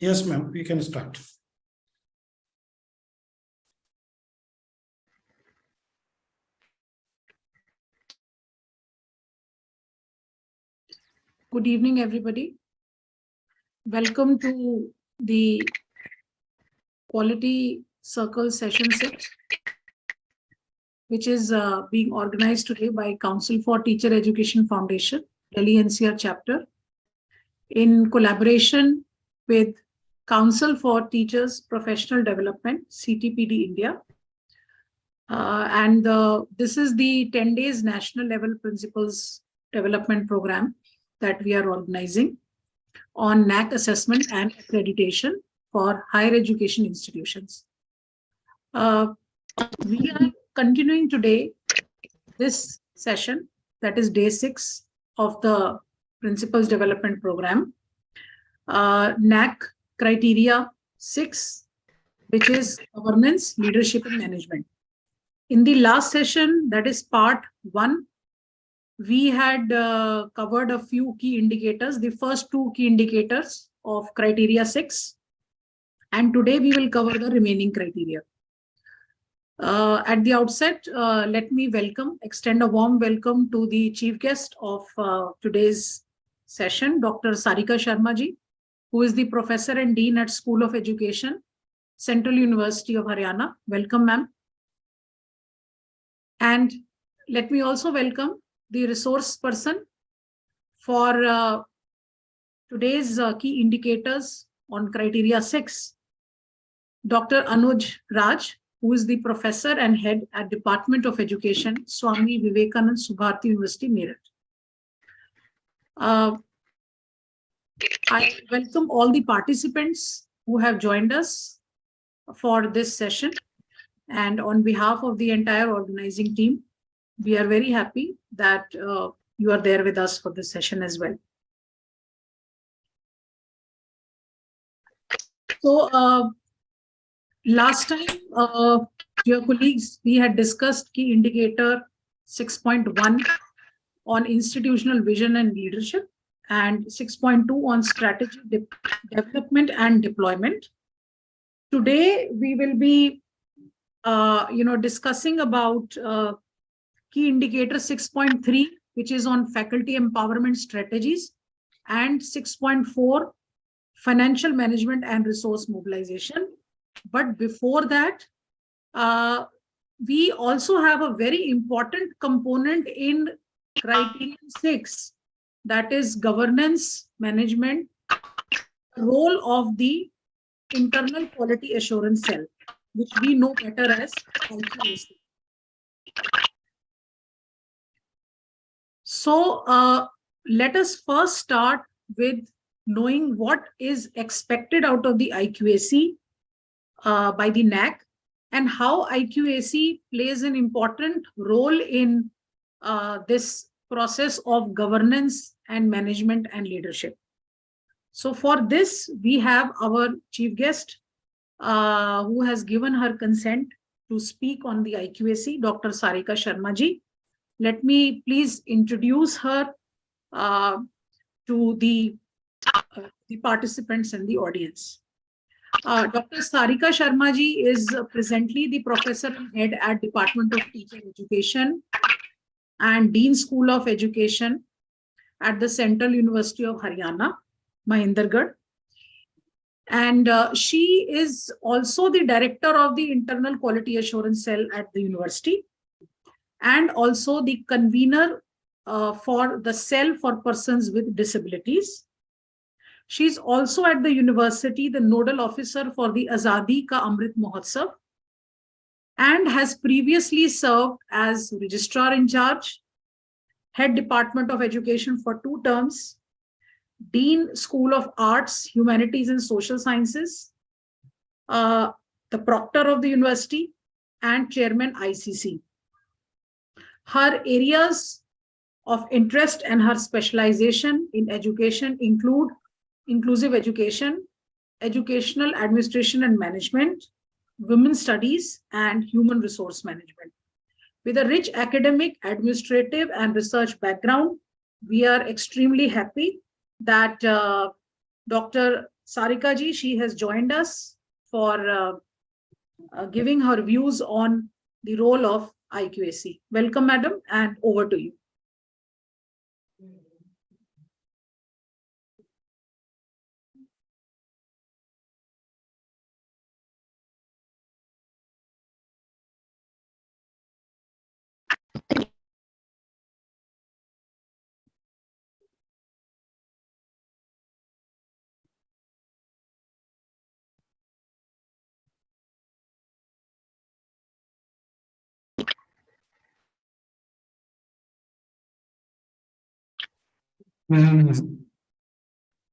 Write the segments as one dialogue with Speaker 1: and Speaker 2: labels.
Speaker 1: Yes, ma'am, we can start.
Speaker 2: Good evening, everybody. Welcome to the Quality Circle Session 6, which is being organized today by Council for Teacher Education Foundation, Delhi NCR chapter, in collaboration with Council for Teachers Professional Development, CTPD India. This is the 10 days national level principals development program that we are organizing on NAAC assessment and accreditation for higher education institutions. We are continuing today this session, that is day 6 of the Principals Development Program, NAAC criteria 6, which is governance, leadership and management. In the last session, that is part 1, we had covered a few key indicators, the first 2 key indicators of criteria 6. And today we will cover the remaining criteria. At the outset, let me extend a warm welcome to the chief guest of today's session, Dr. Sarika Sharma ji, who is the Professor and Dean at School of Education, Central University of Haryana. Welcome, ma'am. And let me also welcome the resource person for today's key indicators on criteria 6, Dr. Anuj Raj, who is the professor and head at Department of Education, Swami Vivekanand Subharati University, Meerut. I welcome all the participants who have joined us for this session. And on behalf of the entire organizing team, we are very happy that you are there with us for this session as well. So last time, dear colleagues, we had discussed key indicator 6.1 on institutional vision and leadership and 6.2 on strategy development and deployment. Today, we will be discussing about key indicator 6.3, which is on faculty empowerment strategies, and 6.4, financial management and resource mobilization. But before that, we also have a very important component in criterion 6, that is governance management, role of the internal quality assurance cell, which we know better as IQAC. So let us first start with knowing what is expected out of the IQAC by the NAAC and how IQAC plays an important role in this process of governance and management and leadership. So for this, we have our chief guest who has given her consent to speak on the IQAC, Dr. Sarika Sharma ji. Let me please introduce her to the participants and the audience. Dr. Sarika Sharma ji is presently the professor and head at Department of Teacher Education and Dean School of Education at the Central University of Haryana, Mahendragarh. And she is also the director of the Internal Quality Assurance Cell at the university, and also the convener for the cell for persons with disabilities. She's also at the university the nodal officer for the Azadi Ka Amrit Mahotsav, and has previously served as registrar in charge, head Department of Education for 2 terms, Dean School of Arts, Humanities and Social Sciences, the proctor of the university, and chairman ICC. Her areas of interest and her specialization in education include inclusive education, educational administration and management, women's studies, and human resource management. With a rich academic, administrative, and research background, we are extremely happy that Dr. Sarika ji, she has joined us for giving her views on the role of IQAC. Welcome, madam, and over to you.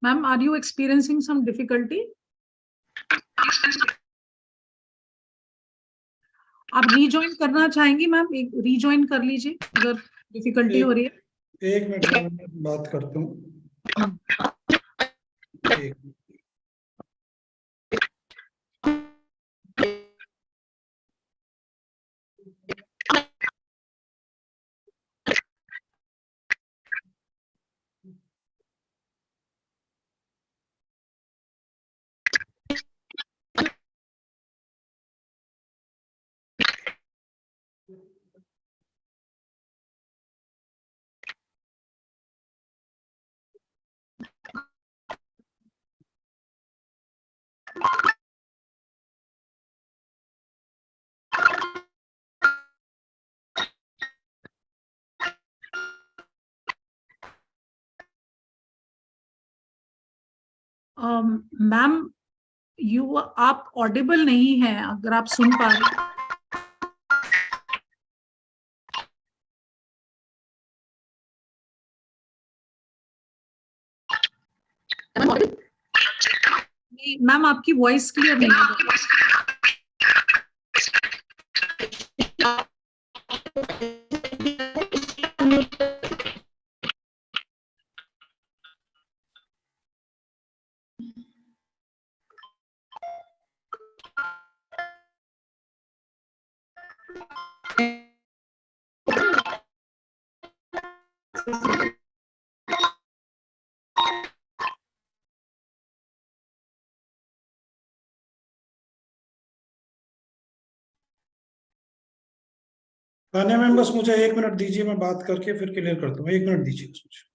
Speaker 2: Ma'am, are you experiencing some difficulty? आप rejoin करना चाहेंगी ma'am? एक rejoin कर लीजिए अगर difficulty हो रही है.
Speaker 1: एक मिनट में बात करता हूँ.
Speaker 2: मैम, आप ऑडिबल नहीं हैं. अगर आप सुन पा रहे हैं. मैम, आपकी वॉइस क्लियर नहीं है.
Speaker 1: तान्या मैम, बस मुझे 1 मिनट दीजिए, मैं बात करके फिर क्लियर करता हूँ. 1 मिनट दीजिए बस मुझे.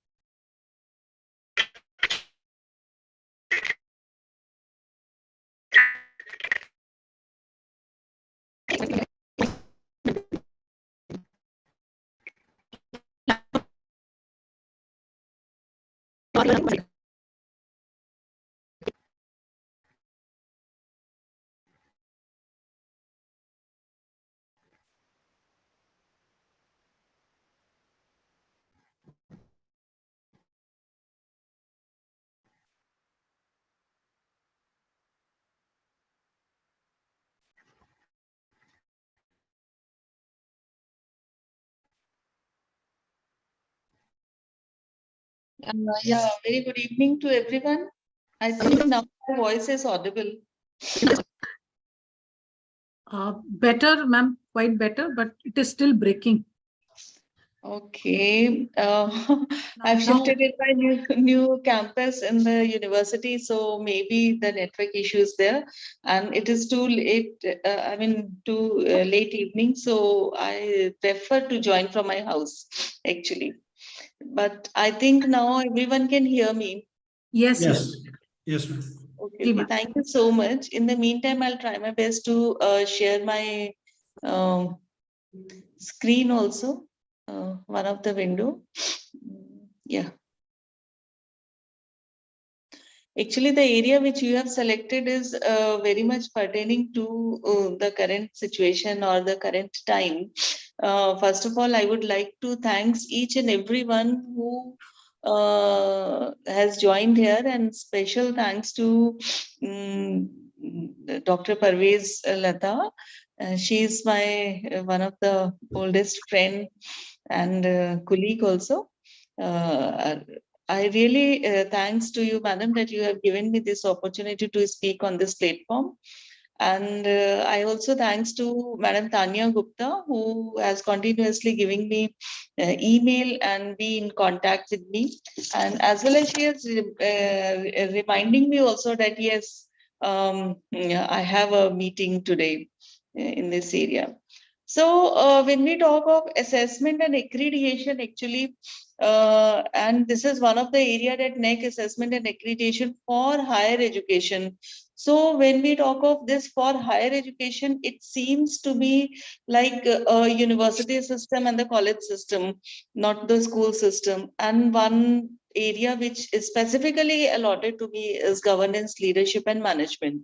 Speaker 3: Yeah, very good evening to everyone. I think now my voice is audible.
Speaker 2: Better, ma'am, quite better, but it is still breaking.
Speaker 3: Okay. I've shifted in my new campus in the university, so maybe the network issue is there, and it is too late. Too late evening, so I prefer to join from my house, actually. But I think now everyone can hear me.
Speaker 2: Yes,
Speaker 1: Yes. Yes, ma'am.
Speaker 3: Okay, okay. Thank you so much. In the meantime, I'll try my best to share my screen also, one of the window. Yeah. Actually, the area which you have selected is very much pertaining to the current situation or the current time. First of all, I would like to thank each and everyone who has joined here, and special thanks to Dr. Parvez Lata. She is my one of the oldest friend and colleague also. I really thanks to you, madam, that you have given me this opportunity to speak on this platform. And I also thanks to Madam Tanya Gupta, who has continuously giving me email and be in contact with me. And as well as she is reminding me also that yes, yeah, I have a meeting today in this area. So when we talk of assessment and accreditation, actually, and this is one of the area that NEC assessment and accreditation for higher education. So when we talk of this for higher education, it seems to be like a university system and the college system, not the school system. And one area which is specifically allotted to me is governance, leadership, and management.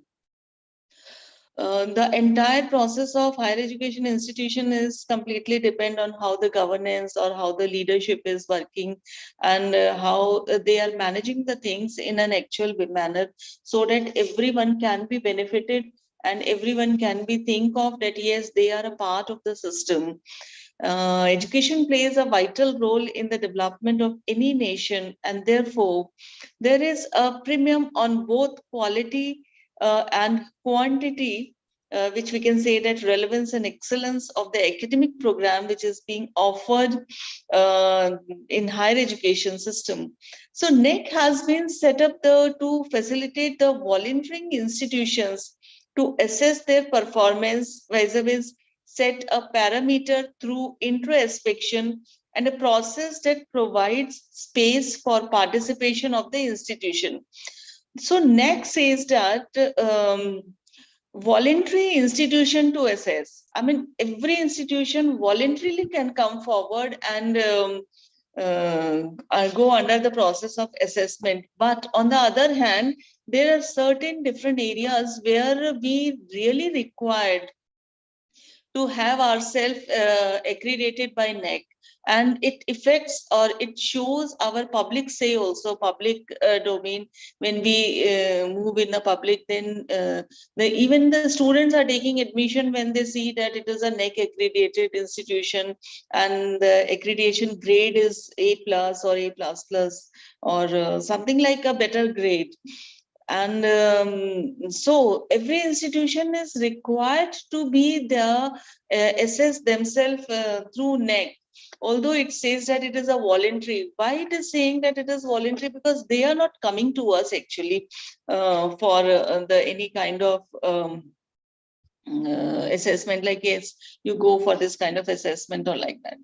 Speaker 3: The entire process of higher education institution is completely depend on how the governance or how the leadership is working, and how they are managing the things in an actual manner, so that everyone can be benefited and everyone can be think of that yes, they are a part of the system. Education plays a vital role in the development of any nation, and therefore there is a premium on both quality and quantity, which we can say that relevance and excellence of the academic program which is being offered uh, in higher education system. So NEC has been set up to facilitate the volunteering institutions to assess their performance vis-a-vis, set a parameter through introspection, and a process that provides space for participation of the institution. So next says that voluntary institution to assess. I mean, every institution voluntarily can come forward and go under the process of assessment. But on the other hand, there are certain different areas where we really required to have ourselves accredited by NEC, and it affects or it shows our public say also, public domain. When we move in the public, then even the students are taking admission when they see that it is a NEC accredited institution and the accreditation grade is A plus or A plus plus, or something like a better grade. And so every institution is required to be there, assess themselves through NEC. Although it says that it is a voluntary, why it is saying that it is voluntary? Because they are not coming to us actually for the any kind of assessment, like yes, you go for this kind of assessment or like that.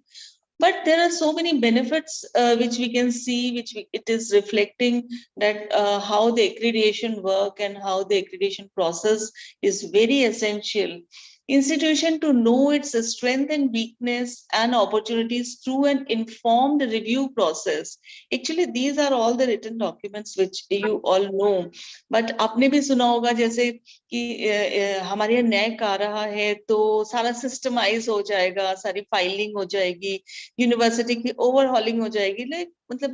Speaker 3: But there are so many benefits which we can see, which it is reflecting that how the accreditation work and how the accreditation process is very essential. Institution to know its strength and weakness and opportunities through an informed review process. Actually, these are all the written documents which you all know. But आपने भी सुना होगा जैसे कि हमारे यहाँ NEC आ रहा है तो सारा सिस्टमाइज हो जाएगा, सारी फाइलिंग हो जाएगी, यूनिवर्सिटी की ओवरहॉलिंग हो जाएगी,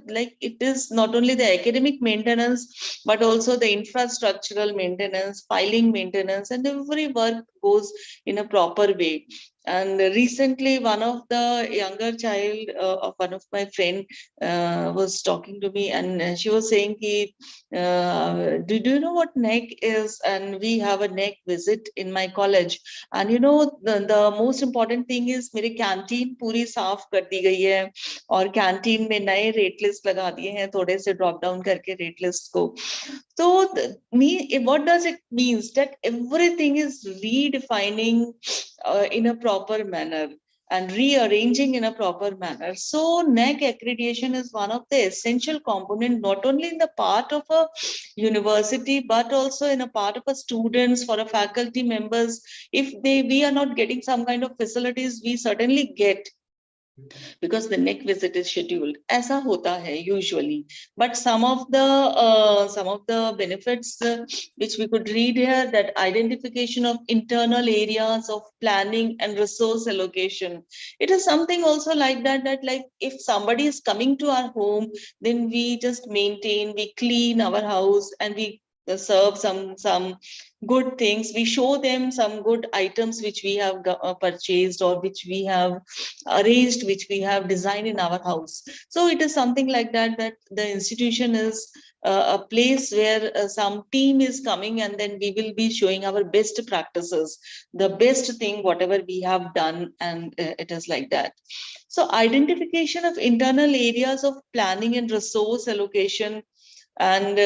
Speaker 3: like it is not only the academic maintenance but also the infrastructural maintenance, filing maintenance, and every work goes in a proper way. And recently one of the younger child of one of my friend was talking to me, and she was saying ki, do you know what NEC is? And we have a NEC visit in my college, and you know the most important thing is मेरे canteen पूरी साफ कर दी गई है और canteen में नए rate list लगा दिए हैं, थोड़े से ड्रॉप डाउन करके रेट लिस्ट को. So what does it means? That everything is redefining in a proper manner and rearranging in a proper manner. So NEC accreditation is one of the essential component, not only in the part of a university, but also in a part of a students, for a faculty members. If we are not getting some kind of facilities, we certainly get, because the NEC visit is scheduled. ऐसा होता है usually. But some of the benefits which we could read here, that identification of internal areas of planning and resource allocation. It is something also like that, that like if somebody is coming to our home, then we just maintain, we clean our house, and we serve some good things. We show them some good items which we have purchased or which we have arranged, which we have designed in our house. So it is something like that, that the institution is a place where some team is coming, and then we will be showing our best practices, the best thing, whatever we have done, and it is like that. So identification of internal areas of planning and resource allocation, and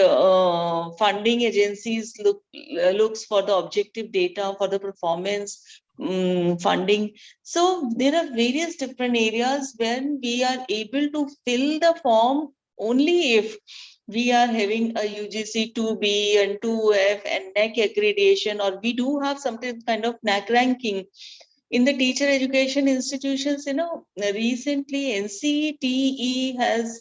Speaker 3: funding agencies looks for the objective data for the performance funding. So there are various different areas when we are able to fill the form only if we are having a UGC 2B and 2F and NAC accreditation, or we do have something kind of NAC ranking. In the teacher education institutions, recently NCTE has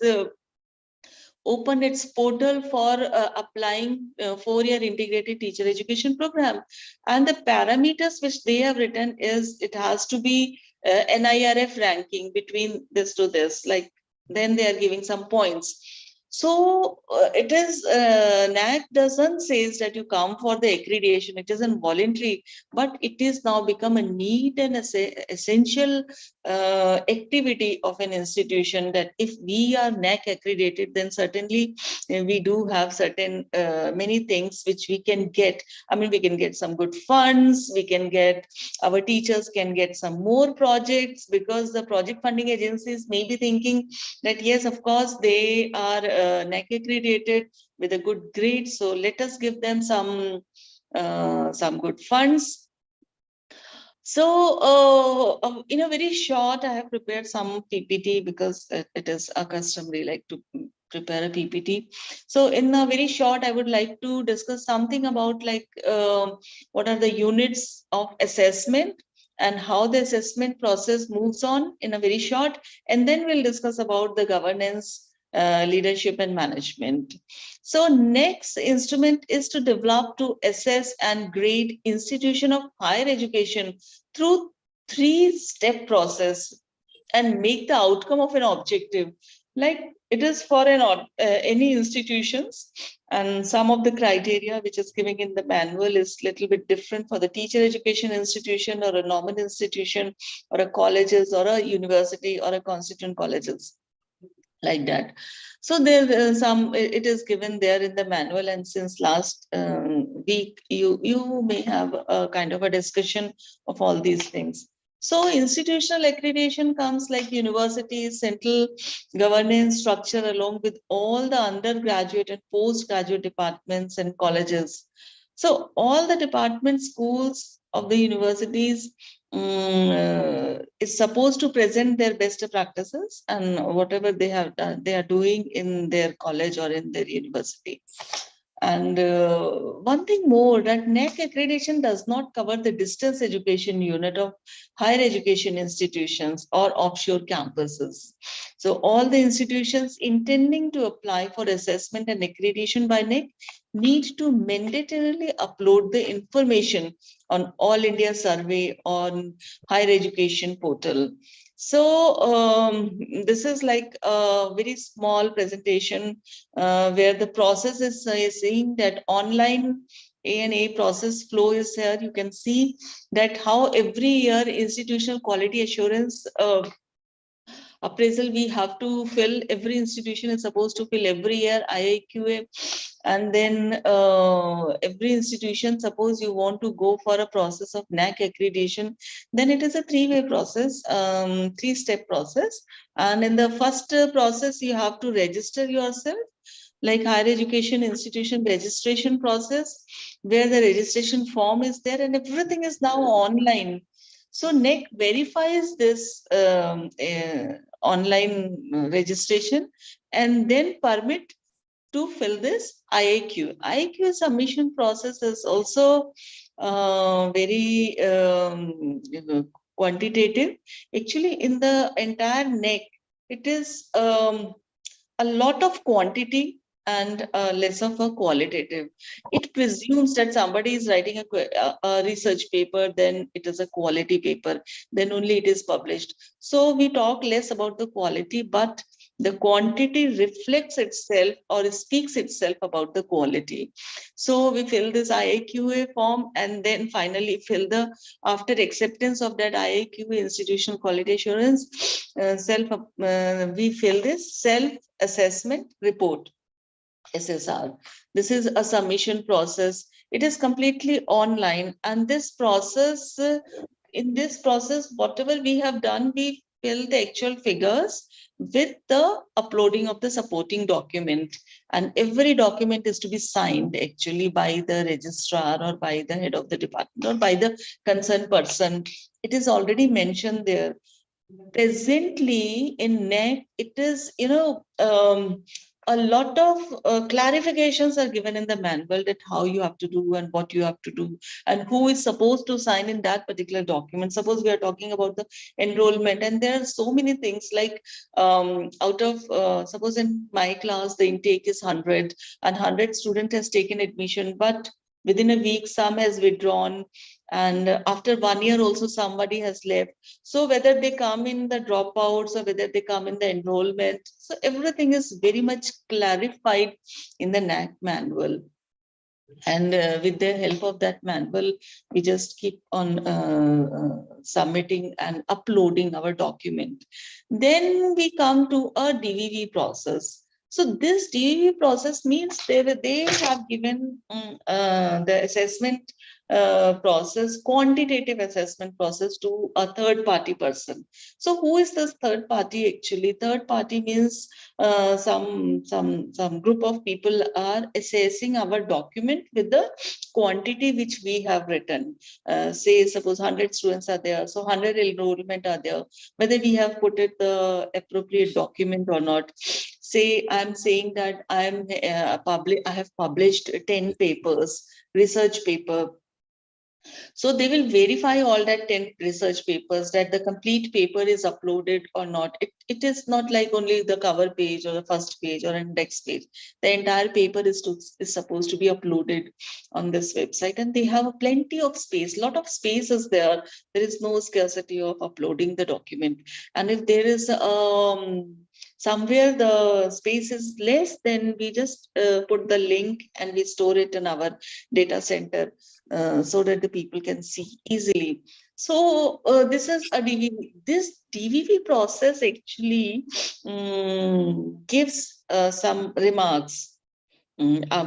Speaker 3: opened its portal for applying 4-year integrated teacher education program, and the parameters which they have written is it has to be NIRF ranking between this to this, like then they are giving some points. So it is NAC doesn't says that you come for the accreditation, it isn't voluntary, but it is now become a need and essential activity of an institution, that if we are NAC accredited, then certainly we do have certain many things which we can get. I mean, we can get some good funds, we can get, our teachers can get some more projects, because the project funding agencies may be thinking that yes, of course, they are NAC accredited with a good grade, so let us give them some good funds. So in a very short, I have prepared some PPT, because it is a customary like to prepare a PPT. So in a very short, I would like to discuss something about like what are the units of assessment and how the assessment process moves on in a very short, and then we'll discuss about the governance, leadership and management. So next instrument is to develop, to assess and grade institution of higher education through 3-step process and make the outcome of an objective. Like it is for any institutions, and some of the criteria which is given in the manual is little bit different for the teacher education institution or a normal institution or a colleges or a university or a constituent colleges, like that. So there some, it is given there in the manual, and since last week you may have a kind of a discussion of all these things. So institutional accreditation comes like universities, central governance structure, along with all the undergraduate and postgraduate departments and colleges. So all the departments, schools of the universities is supposed to present their best practices and whatever they have done, they are doing in their college or in their university. And one thing more, that NAC accreditation does not cover the distance education unit of higher education institutions or offshore campuses. So all the institutions intending to apply for assessment and accreditation by NAC need to mandatorily upload the information on All India Survey on higher education portal. So this is like a very small presentation where the process is saying that online A&A process flow is here. You can see that how every year institutional quality assurance appraisal we have to fill, every institution is supposed to fill every year IIQA, and then every institution, suppose you want to go for a process of NAC accreditation, then it is a 3-way process, 3-step process. And in the first process, you have to register yourself, like higher education institution registration process, where the registration form is there and everything is now online. So NEC verifies this online registration and then permit to fill this IIQ. IIQ submission process is also very quantitative. Actually, in the entire NEC, it is a lot of quantity and less of a qualitative. It presumes that somebody is writing a research paper, then it is a quality paper, then only it is published. So we talk less about the quality, but the quantity reflects itself or speaks itself about the quality. So we fill this IAQA form and then finally fill the, after acceptance of that IAQA institutional quality assurance, we fill this self-assessment report. SSR. This is a submission process. It is completely online, and this process, in this process, whatever we have done, we fill the actual figures with the uploading of the supporting document, and every document is to be signed actually by the registrar or by the head of the department or by the concerned person. It is already mentioned there. Presently in NEC, it is, a lot of clarifications are given in the manual that how you have to do and what you have to do and who is supposed to sign in that particular document. Suppose we are talking about the enrollment, and there are so many things like out of suppose in my class the intake is 100 and 100 student has taken admission, but within a week some has withdrawn, and after 1 year also somebody has left. So whether they come in the dropouts or whether they come in the enrollment, so everything is very much clarified in the NAC manual. And with the help of that manual, we just keep on submitting and uploading our document. Then we come to a DVV process. So this DVV process means they have given the assessment process, quantitative assessment process to a third party person. So who is this third party actually? Third party means some group of people are assessing our document with the quantity which we have written. Say suppose 100 students are there, so 100 enrollment are there, whether we have put it the appropriate document or not. Say I'm saying that I have published 10 papers, research paper. So they will verify all that 10 research papers that the complete paper is uploaded or not. It is not like only the cover page or the first page or index page. The entire paper is supposed to be uploaded on this website, and they have plenty of space. Lot of space is there. There is no scarcity of uploading the document. And if there is somewhere the space is less, then we just put the link and we store it in our data center. So that the people can see easily. So this is a DVV. This DVV process actually gives some remarks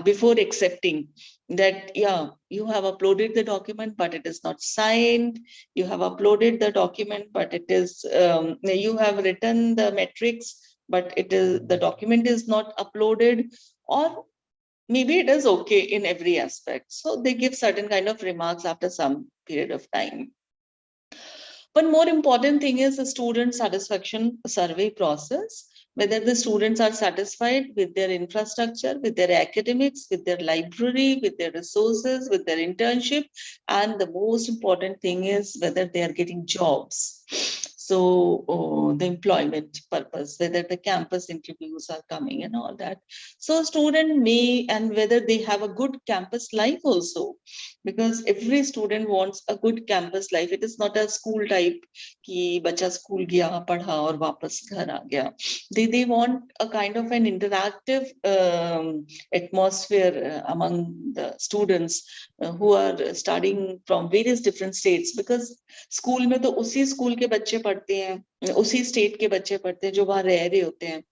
Speaker 3: before accepting that, yeah, you have uploaded the document, but it is not signed. You have uploaded the document, but it is, you have written the metrics, but the document is not uploaded, or maybe it is okay in every aspect. So they give certain kind of remarks after some period of time. But more important thing is the student satisfaction survey process, whether the students are satisfied with their infrastructure, with their academics, with their library, with their resources, with their internship. And the most important thing is whether they are getting jobs. So the employment purpose, whether the campus interviews are coming and all that. So student may, and whether they have a good campus life also, because every student wants a good campus life. It is not a school type कि बच्चा school गया पढ़ा और वापस घर आ गया. They want a kind of an interactive atmosphere among the students who are studying from various different states, because school में तो उसी स्कूल के बच्चे पढ़ते हैं, उसी स्टेट के बच्चे पढ़ते हैं जो वहां रह रहे होते हैं.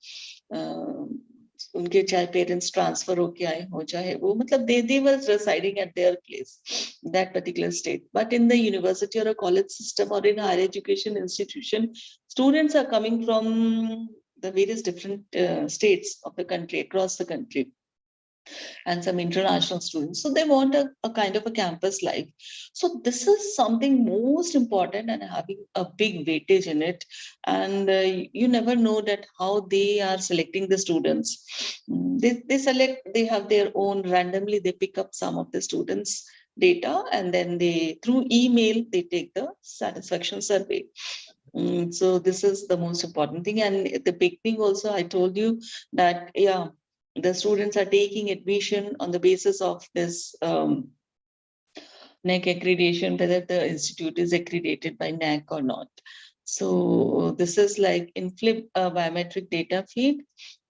Speaker 3: उनके चाहे पेरेंट्स ट्रांसफर होके आए हो, चाहे वो मतलब they were residing at their place, that particular state. But in the university or a college system or in higher education institution, students are coming from the various different states of the country, across the country, and some international students. So they want a kind of a campus life. So this is something most important and having a big weightage in it. And you never know that how they are selecting the students. They have their own, randomly they pick up some of the students' data, and then they, through email, they take the satisfaction survey. So this is the most important thing. And at the beginning also, I told you that, yeah, the students are taking admission on the basis of this NAC accreditation, whether the institute is accredited by NAC or not. So this is like in flip biometric data feed.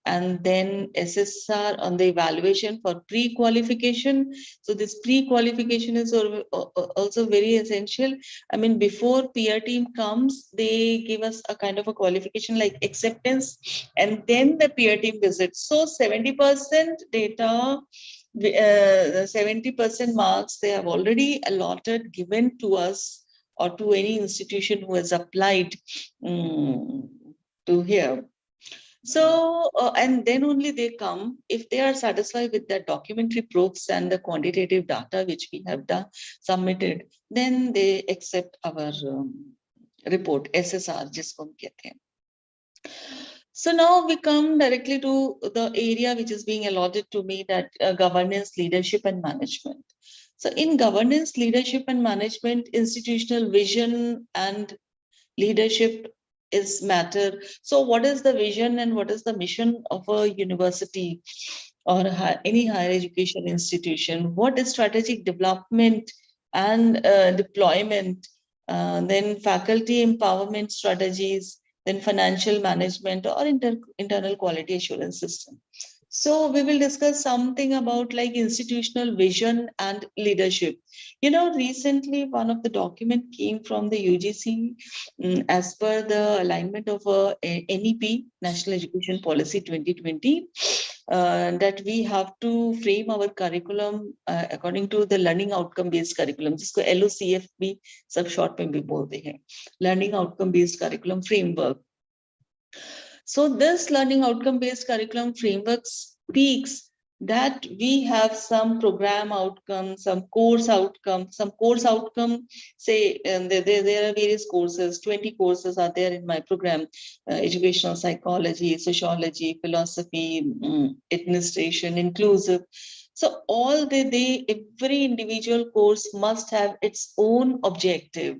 Speaker 3: and then SSR on the evaluation for pre-qualification. So this pre-qualification is also very essential. I mean, before peer team comes, they give us a kind of a qualification like acceptance, and then the peer team visits. So 70% data, 70% marks they have already allotted, given to us or to any institution who has applied to here. So, and then only they come if they are satisfied with the documentary proofs and the quantitative data which we have done submitted, then they accept our report, SSR, जिसको हम कहते हैं. So now we come directly to the area which is being allotted to me, that governance, leadership, and management. So in governance, leadership, and management, institutional vision and leadership is matter. So what is the vision and what is the mission of a university or any higher education institution? What is strategic development and deployment? Then faculty empowerment strategies, then financial management or internal quality assurance system. So we will discuss something about like institutional vision and leadership. You know, recently one of the document came from the UGC as per the alignment of NEP, National Education Policy 2020, that we have to frame our curriculum according to the learning outcome based curriculum, जिसको LOCFB सब short में भी बोलते हैं, learning outcome based curriculum framework. So this learning outcome based curriculum framework speaks that we have some program outcome, some course outcome, say there are various courses, 20 courses are there in my program, educational psychology, sociology, philosophy, administration, inclusive. So all every individual course must have its own objective.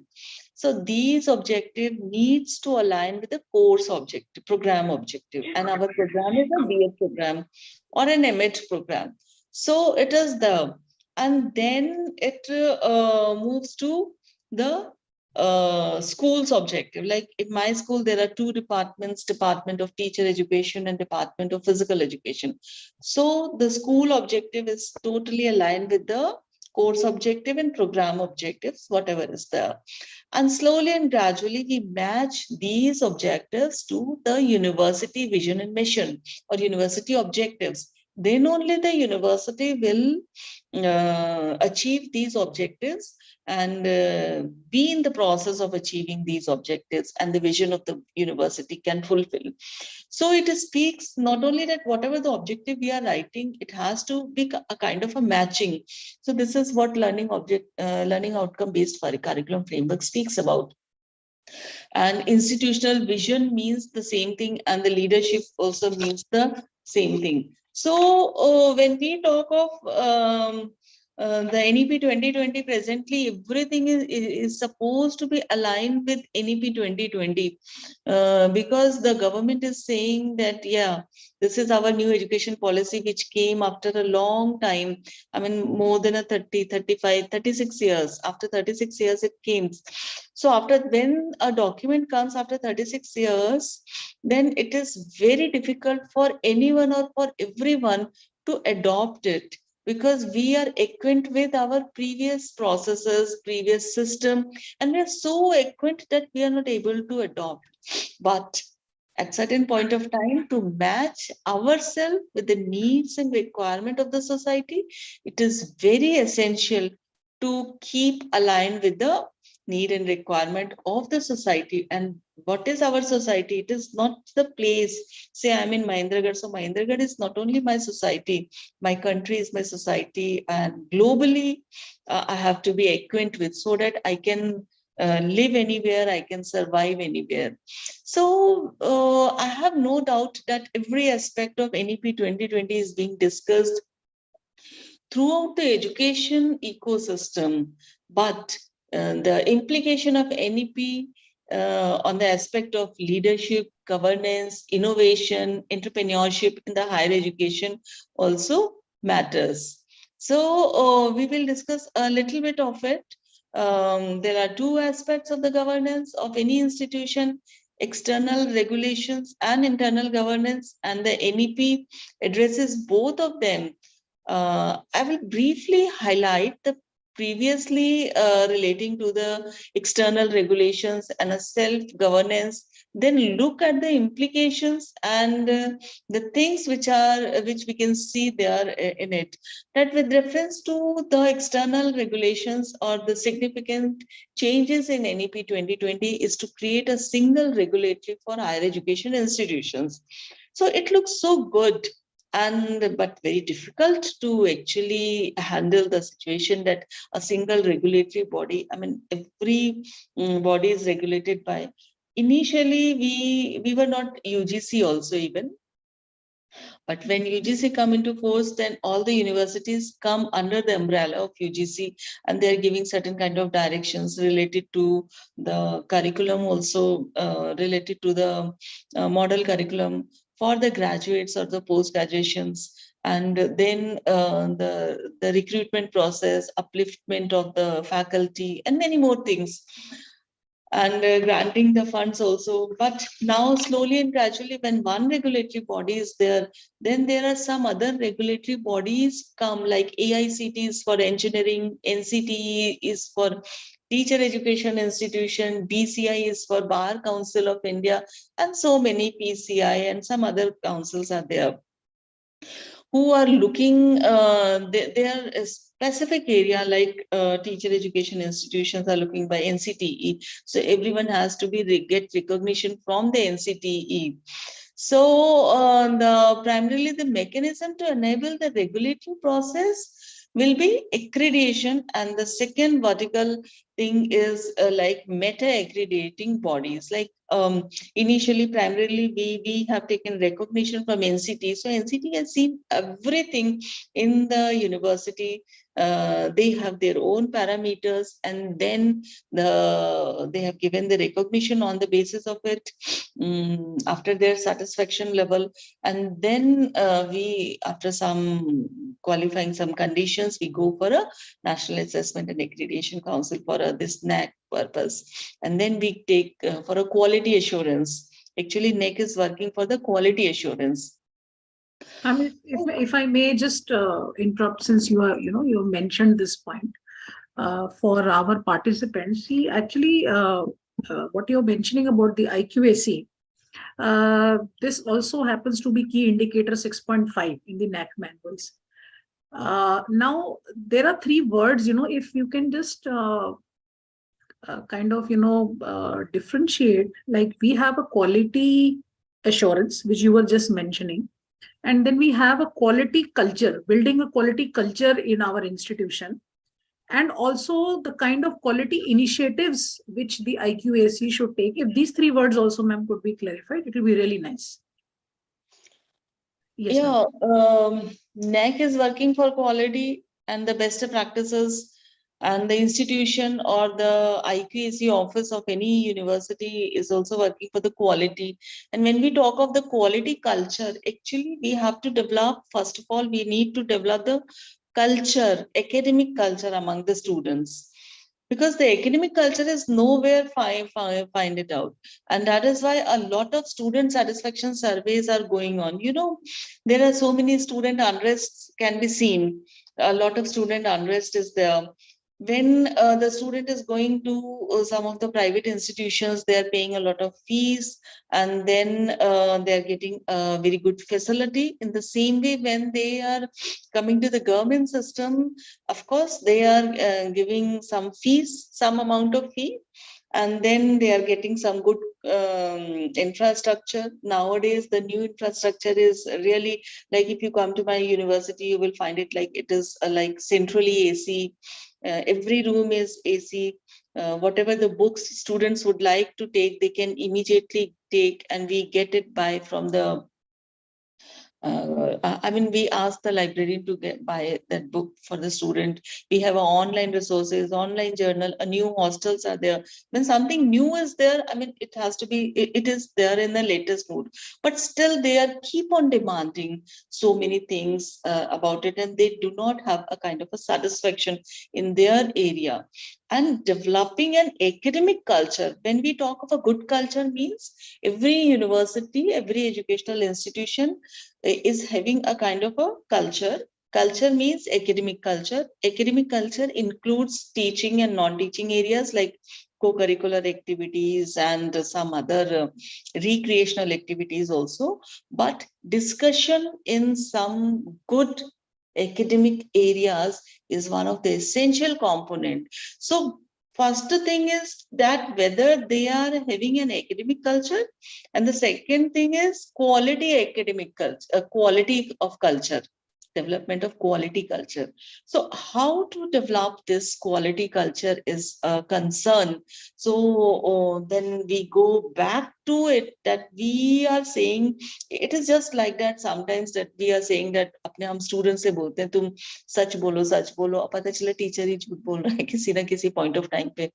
Speaker 3: So these objective needs to align with the course objective, program objective. And our program is a BA program or an MH program. So it is and then it moves to the school's objective. Like in my school, there are two departments, Department of Teacher Education and Department of Physical Education. So the school objective is totally aligned with the course objective and program objectives, whatever is there. And slowly and gradually, we match these objectives to the university vision and mission or university objectives. Then only the university will achieve these objectives and be in the process of achieving these objectives, and the vision of the university can fulfill. So it speaks not only that whatever the objective we are writing, it has to be a kind of a matching. So this is what learning outcome based curriculum framework speaks about. And institutional vision means the same thing, and the leadership also means the same thing. So when we talk of the NEP 2020, presently everything is supposed to be aligned with NEP 2020 because the government is saying that, yeah, this is our new education policy which came after a long time. I mean, more than 30, 35, 36 years. After 36 years, it came. So after when a document comes after 36 years, then it is very difficult for anyone or for everyone to adopt it, because we are acquainted with our previous processes, previous system, and we are so acquainted that we are not able to adopt. But at certain point of time, to match ourselves with the needs and requirement of the society, it is very essential to keep aligned with the need and requirement of the society. And what is our society? It is not the place. Say I'm in Mahendragarh, so Mahendragarh is not only my society, my country is my society, and globally I have to be acquainted with, so that I can live anywhere, I can survive anywhere. So I have no doubt that every aspect of NEP 2020 is being discussed throughout the education ecosystem, but the implication of NEP on the aspect of leadership, governance, innovation, entrepreneurship in the higher education also matters. So we will discuss a little bit of it. There are two aspects of the governance of any institution. external regulations and internal governance, and the NEP addresses both of them. I will briefly highlight the previously relating to the external regulations and a self-governance, then look at the implications and the things which we can see there in it. That with reference to the external regulations or the significant changes in NEP 2020 is to create a single regulatory for higher education institutions. So it looks so good, and but very difficult to actually handle the situation that a single regulatory body, I mean every body is regulated by, initially we were not UGC also even, but when UGC come into force, then all the universities come under the umbrella of UGC, and they are giving certain kind of directions related to the curriculum, also related to the model curriculum for the graduates or the post graduations, and then the recruitment process, upliftment of the faculty, and many more things, and granting the funds also. But now slowly and gradually, when one regulatory body is there, then there are some other regulatory bodies come, like AICT is for engineering, NCTE is for teacher education institution, BCI is for Bar Council of India, and so many PCI and some other councils are there who are looking, they are a specific area, like teacher education institutions are looking by NCTE. So everyone has to get recognition from the NCTE. So primarily the mechanism to enable the regulatory process will be accreditation, and the second vertical thing is like meta accrediting bodies. Like initially, primarily we have taken recognition from NCT. So NCT has seen everything in the university. They have their own parameters, and then they have given the recognition on the basis of it after their satisfaction level. And then we, after some qualifying some conditions, we go for a National Assessment and Accreditation Council for this NAC purpose. And then we take for a quality assurance. Actually, NEC is working for the quality assurance.
Speaker 2: I mean, if I may just interrupt, since you mentioned this point for our participants. See, actually, what you're mentioning about the IQAC, this also happens to be key indicator 6.5 in the NAC manuals. Now, there are three words, if you can just kind of, differentiate, like we have a quality assurance, which you were just mentioning. And then we have a quality culture, building a quality culture in our institution. And also the kind of quality initiatives which the IQAC should take. If these three words also, ma'am, could be clarified, it will be really nice. Yes,
Speaker 3: yeah, NEC is working for quality and the best practices, and the institution or the IQAC office of any university is also working for the quality. And when we talk of the quality culture, actually we have to develop, first of all, we need to develop the culture, academic culture among the students, because the academic culture is nowhere find it out. And that is why a lot of student satisfaction surveys are going on. There are so many student unrests can be seen. A lot of student unrest is there. When the student is going to some of the private institutions, they are paying a lot of fees, and then they are getting a very good facility. In the same way, when they are coming to the government system, of course, they are giving some fees, some amount of fee, and then they are getting some good infrastructure. Nowadays, the new infrastructure is really, like, if you come to my university, you will find it like it is like centrally AC. Every room is AC. Whatever the books students would like to take, they can immediately take, and we get it by from the I mean, we ask the librarian to buy that book for the student. We have online resources, online journal, new hostels are there. When something new is there, I mean, it has to be, it is there in the latest mood. But still, they are keep on demanding so many things about it, and they do not have a kind of a satisfaction in their area. and developing an academic culture. When we talk of a good culture, means every university, every educational institution is having a kind of a culture. Culture means academic culture. Academic culture includes teaching and non-teaching areas like co-curricular activities and some other recreational activities also. But discussion in some good academic areas is one of the essential component. So first thing is that whether they are having an academic culture, and the second thing is quality academic culture, quality of culture, development of quality culture. So how to develop this quality culture is a concern. So then we go back to it, that we are saying it is just like that sometimes, that we are saying that अपने हम students से बोलते हैं तुम सच बोलो, अब पता चला टीचर ही झूठ बोल रहा है किसी ना किसी point of time पे,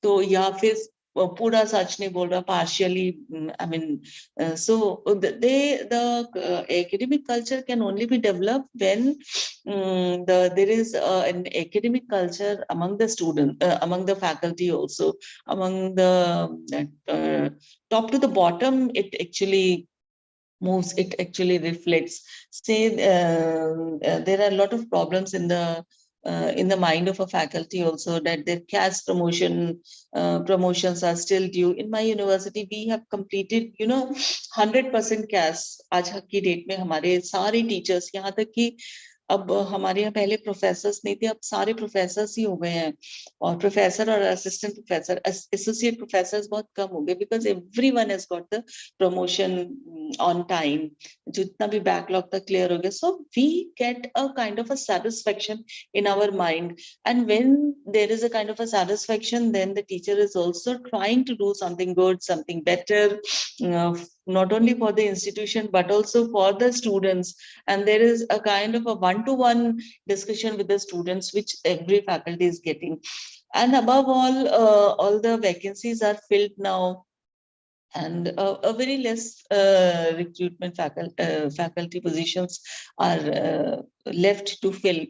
Speaker 3: तो या फिर पूरा सच नहीं बोल रहा, partially, I mean, so the academic culture can only be developed when there is an academic culture among the student, among the faculty also, among the top to the bottom. It actually moves, it actually reflects. Say there are a lot of problems in the mind of a faculty also, that their caste promotions are still due. In my university, we have completed 100% caste. आज की date में हमारे सारे teachers, यहाँ तक कि अब हमारे यहाँ पहले प्रोफेसर्स नहीं थे, अब सारे प्रोफेसर्स ही हो गए हैं, और प्रोफेसर और असिस्टेंट प्रोफेसर, एसोसिएट प्रोफेसर्स बहुत कम हो गए, because everyone has got the promotion on time, जितना भी बैकलॉग तक क्लियर हो गया. So we get a kind of a satisfaction in our mind, and when there is a kind of a satisfaction, then the teacher is also trying to do something good, something better, not only for the institution but also for the students. And there is a kind of a one-to-one discussion with the students which every faculty is getting. And above all the vacancies are filled now, and a very less recruitment faculty positions are left to fill.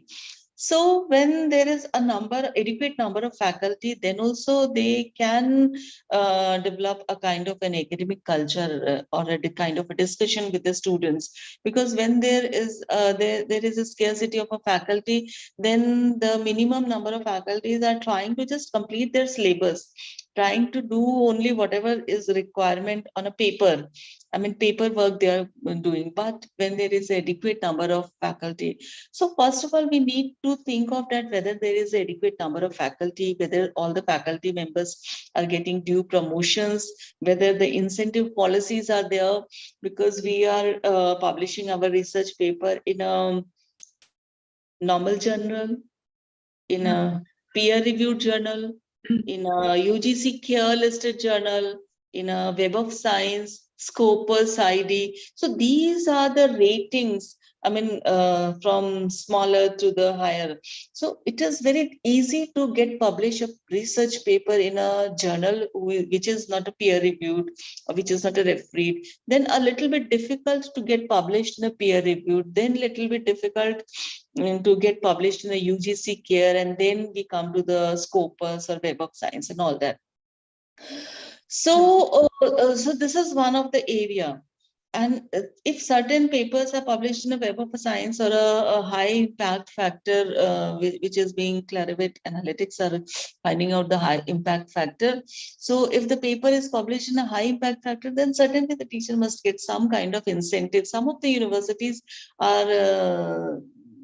Speaker 3: So when there is a adequate number of faculty, then also they can develop a kind of an academic culture, or a kind of a discussion with the students. Because when there is a scarcity of a faculty, then the minimum number of faculties are trying to just complete their syllabus, trying to do only whatever is requirement on a paper. I mean, paperwork they are doing. But when there is adequate number of faculty, so first of all, we need to think of that, whether there is adequate number of faculty, whether all the faculty members are getting due promotions, whether the incentive policies are there, because we are publishing our research paper in a normal journal, in a peer-reviewed journal, in a UGC CARE listed journal, in a Web of Science, Scopus ID. So these are the ratings, I mean, from smaller to the higher. So it is very easy to get published a research paper in a journal which is not a peer-reviewed, or which is not a refereed. Then a little bit difficult to get published in a peer-reviewed. Then little bit difficult to get published in the UGC CARE, and then we come to the Scopus or Web of Science and all that. So, so this is one of the area. And if certain papers are published in a Web of Science, or a high impact factor, which is being Clarivate Analytics are finding out the high impact factor. So if the paper is published in a high impact factor, then certainly the teacher must get some kind of incentive. Some of the universities are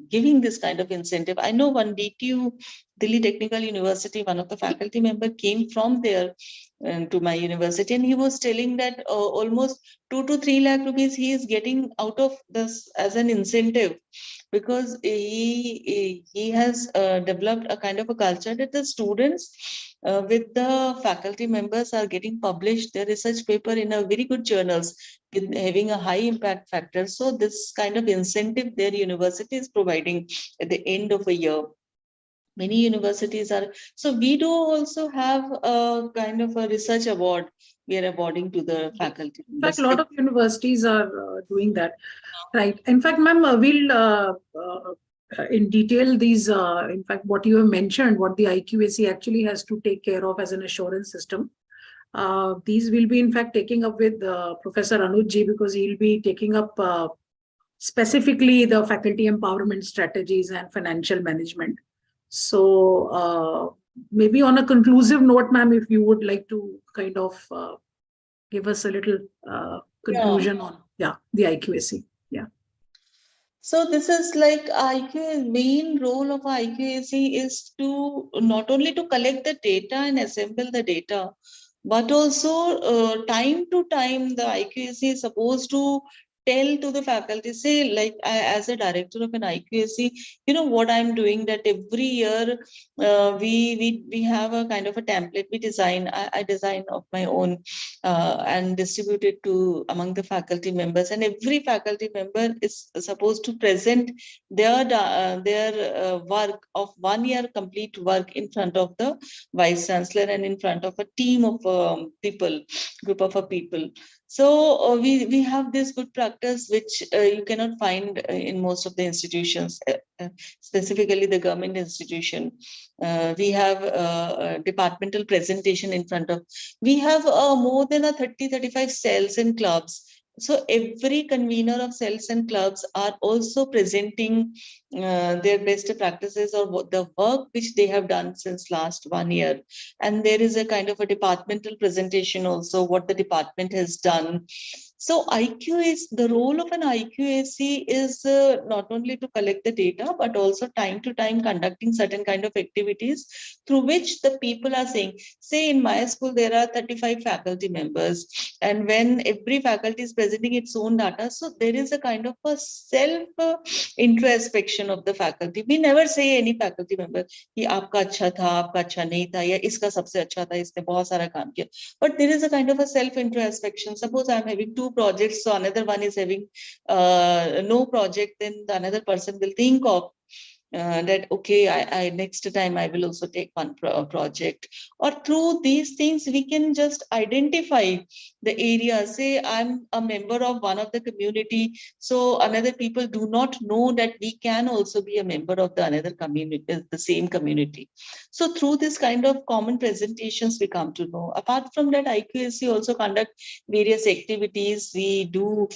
Speaker 3: giving this kind of incentive. I know one DTU, Delhi Technical University, one of the faculty member came from there to my university, and he was telling that almost 2 to 3 lakh rupees he is getting out of this as an incentive, because he has developed a kind of a culture that the students with the faculty members are getting published their research paper in a very good journals with having a high impact factor. So this kind of incentive their university is providing at the end of a year. Many universities are, so we do also have a kind of a research award we are awarding to the faculty.
Speaker 2: In fact, a lot of universities are doing that, right? In fact, ma'am, we'll in detail these, in fact, what you have mentioned, what the IQAC actually has to take care of as an assurance system. These will be, in fact, taking up with Professor Anuj Ji, because he'll be taking up specifically the faculty empowerment strategies and financial management. So maybe on a conclusive note, ma'am, if you would like to kind of give us a little conclusion on the IQAC. Yeah.
Speaker 3: So this is like main role of IQAC is to not only to collect the data and assemble the data, but also time to time the IQAC is supposed to tell to the faculty, say like as a director of an IQAC, you know what I'm doing, that every year we have a kind of a template we design. I design of my own and distribute it to among the faculty members, and every faculty member is supposed to present their work of 1 year complete work in front of the vice chancellor and in front of a team of group of people. So we have this good practice which you cannot find in most of the institutions, specifically the government institution. We have departmental presentation in front of. We have more than 35 cells and clubs. So every convener of cells and clubs are also presenting their best practices or the work which they have done since last 1 year. And there is a kind of a departmental presentation also, what the department has done. So the role of an IQAC is not only to collect the data, but also time to time conducting certain kind of activities through which the people are saying, say in my school, there are 35 faculty members. And when every faculty is presenting its own data, so there is a kind of a self-introspection of the faculty. We never say any faculty member, कि आपका अच्छा था, आपका अच्छा नहीं था, या इसका सबसे अच्छा था, इसने बहुत सारा काम किया. But there is a kind of a self-introspection. Suppose I'm having 2 projects, so another one is having no project, then the another person will think of that, okay, I next time I will also take one project. Or through these things, we can just identify the area. Say I'm a member of one of the community, so another people do not know that we can also be a member of the another community, the same community. So through this kind of common presentations, we come to know. Apart from that, IQAC also conduct various activities. We do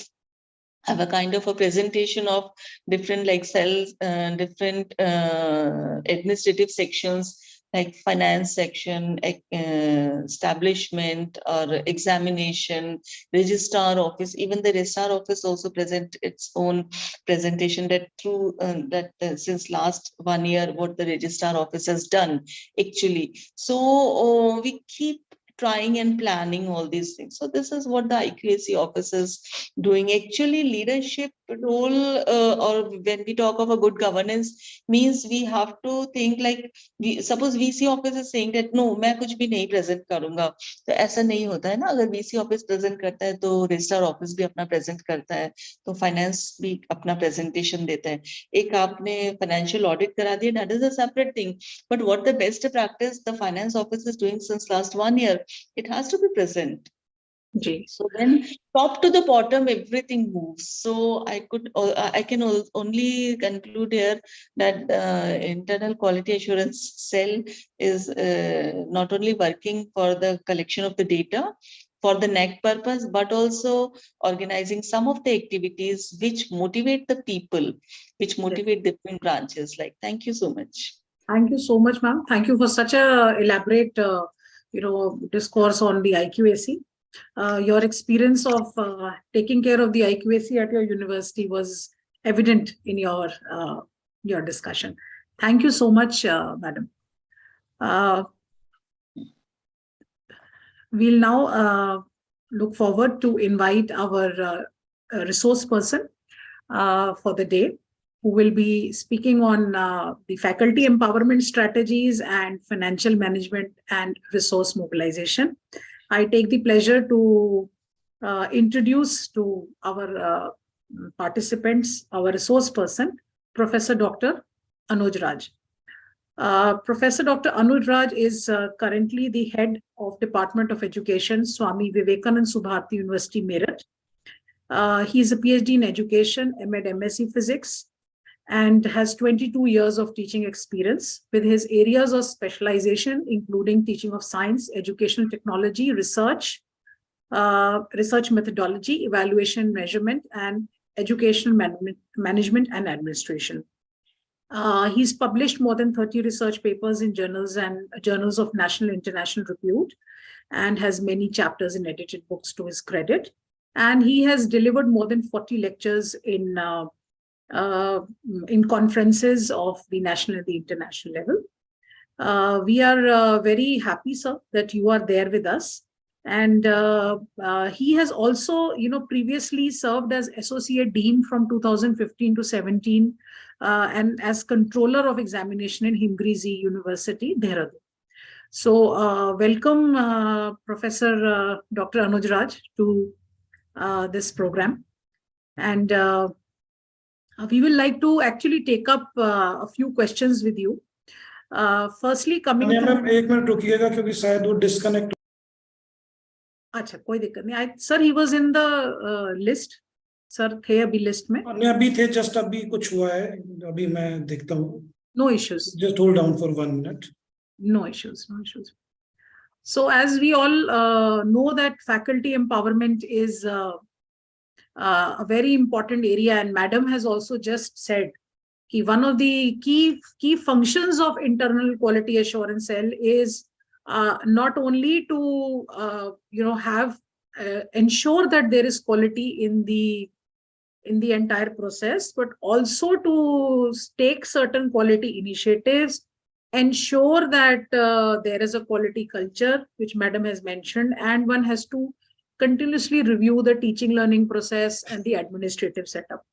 Speaker 3: have a kind of a presentation of different like cells, different administrative sections like finance section, establishment or examination, registrar office. Even the registrar office also present its own presentation that through since last 1 year what the registrar office has done actually. So we keep trying and planning all these things. So this is what the IQAC office is doing. Actually, leadership role or when we talk of a good governance means we have to think like, suppose VC office is saying that no, मैं कुछ भी नहीं present करूँगा, तो ऐसा नहीं होता है ना. अगर VC office present करता है तो registrar office भी अपना present करता है, तो finance भी अपना presentation देता है. एक आपने financial audit करा दिया, that is a separate thing. But what the best practice the finance office is doing since last 1 year, it has to be present. So then top to the bottom, everything moves. So I can only conclude here that internal quality assurance cell is not only working for the collection of the data for the NAC purpose, but also organizing some of the activities which motivate the people, which motivate different branches. Like, thank you so much.
Speaker 2: Thank you so much, ma'am. Thank you for such a elaborate, discourse on the IQAC. Your experience of taking care of the IQAC at your university was evident in your discussion. Thank you so much, madam. We'll now look forward to invite our resource person for the day, who will be speaking on the faculty empowerment strategies and financial management and resource mobilization. I take the pleasure to introduce to our participants, our resource person, Professor Dr. Anuj Raj. Professor Dr. Anuj Raj is currently the head of Department of Education, Swami Vivekanand Subharati University, Meerut. He is a PhD in Education, M.Ed. MSc Physics, and has 22 years of teaching experience with his areas of specialization, including teaching of science, educational technology, research, research methodology, evaluation, measurement, and educational management and administration. He's published more than 30 research papers in journals and journals of national and international repute, and has many chapters in edited books to his credit. And he has delivered more than 40 lectures in conferences of the national and the international level. We are very happy, sir, that you are there with us. And he has also, previously served as Associate Dean from 2015 to 17, and as Controller of Examination in Himgiri University, Dehradun. So welcome, Professor Dr. Anuj Raj, to this program. And we will like to actually take up a few questions with you. Firstly, coming to...
Speaker 1: ma'am एक minute रुकिएगा क्योंकि शायद वो disconnect...
Speaker 2: अच्छा, कोई दिक्कत नहीं. Sir, he was in the list. Sir थे अभी लिस्ट में?
Speaker 1: नहीं, अभी थे, जस्ट अभी कुछ हुआ है, अभी मैं देखता हूँ.
Speaker 2: No issues.
Speaker 1: Just hold down for 1 minute.
Speaker 2: No issues, no issues. So as we all know that faculty empowerment is a very important area, and Madam has also just said that one of the key functions of internal quality assurance cell is not only to have ensure that there is quality in the entire process, but also to take certain quality initiatives, ensure that there is a quality culture, which Madam has mentioned, and one has to continuously review the teaching learning process and the administrative setup.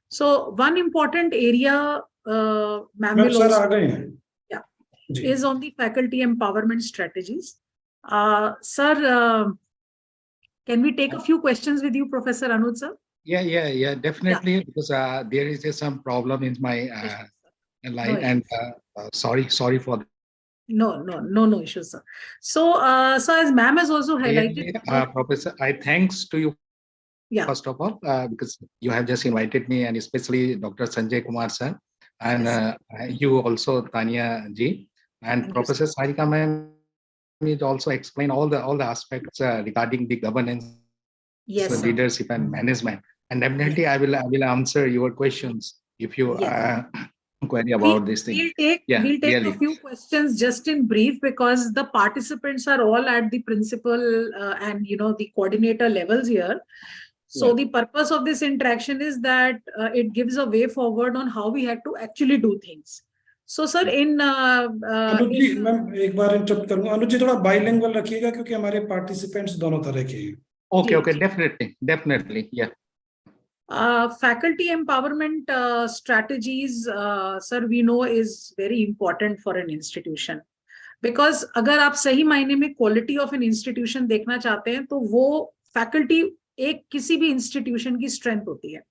Speaker 2: So one important area, ma'am will also, yeah, is on the faculty empowerment strategies. Sir, can we take a few questions with you, Professor Anuj sir?
Speaker 4: Yeah, definitely. Yeah. Because there is some problem in my line, and sorry for that.
Speaker 2: No issues, sir. So, as ma'am has also highlighted,
Speaker 4: Professor, I thanks to you. Yeah. First of all, because you have just invited me, and especially Dr. Sanjay Kumar sir, and yes, you also, Tanya ji, and thank Professor Sarika ma'am is also explain all the aspects regarding the governance, yes, the leadership and management. And definitely, yes, I will answer your questions if you query about this thing.
Speaker 2: We'll take a few questions just in brief, because the participants are all at the principal and the coordinator levels here. So the purpose of this interaction is that it gives a way forward on how we have to actually do things. So sir, in
Speaker 1: Anuj ji, ma'am एक बार interrupt करूंगा. अनुज जी, थोड़ा bilingual रखिएगा क्योंकि हमारे participants दोनों तरह के हैं.
Speaker 4: Okay, definitely, yeah.
Speaker 2: Faculty empowerment strategies, sir, we know is very important for an institution, because अगर आप सही मायने में quality of an institution देखना चाहते हैं, तो वो faculty एक किसी भी institution की strength होती है.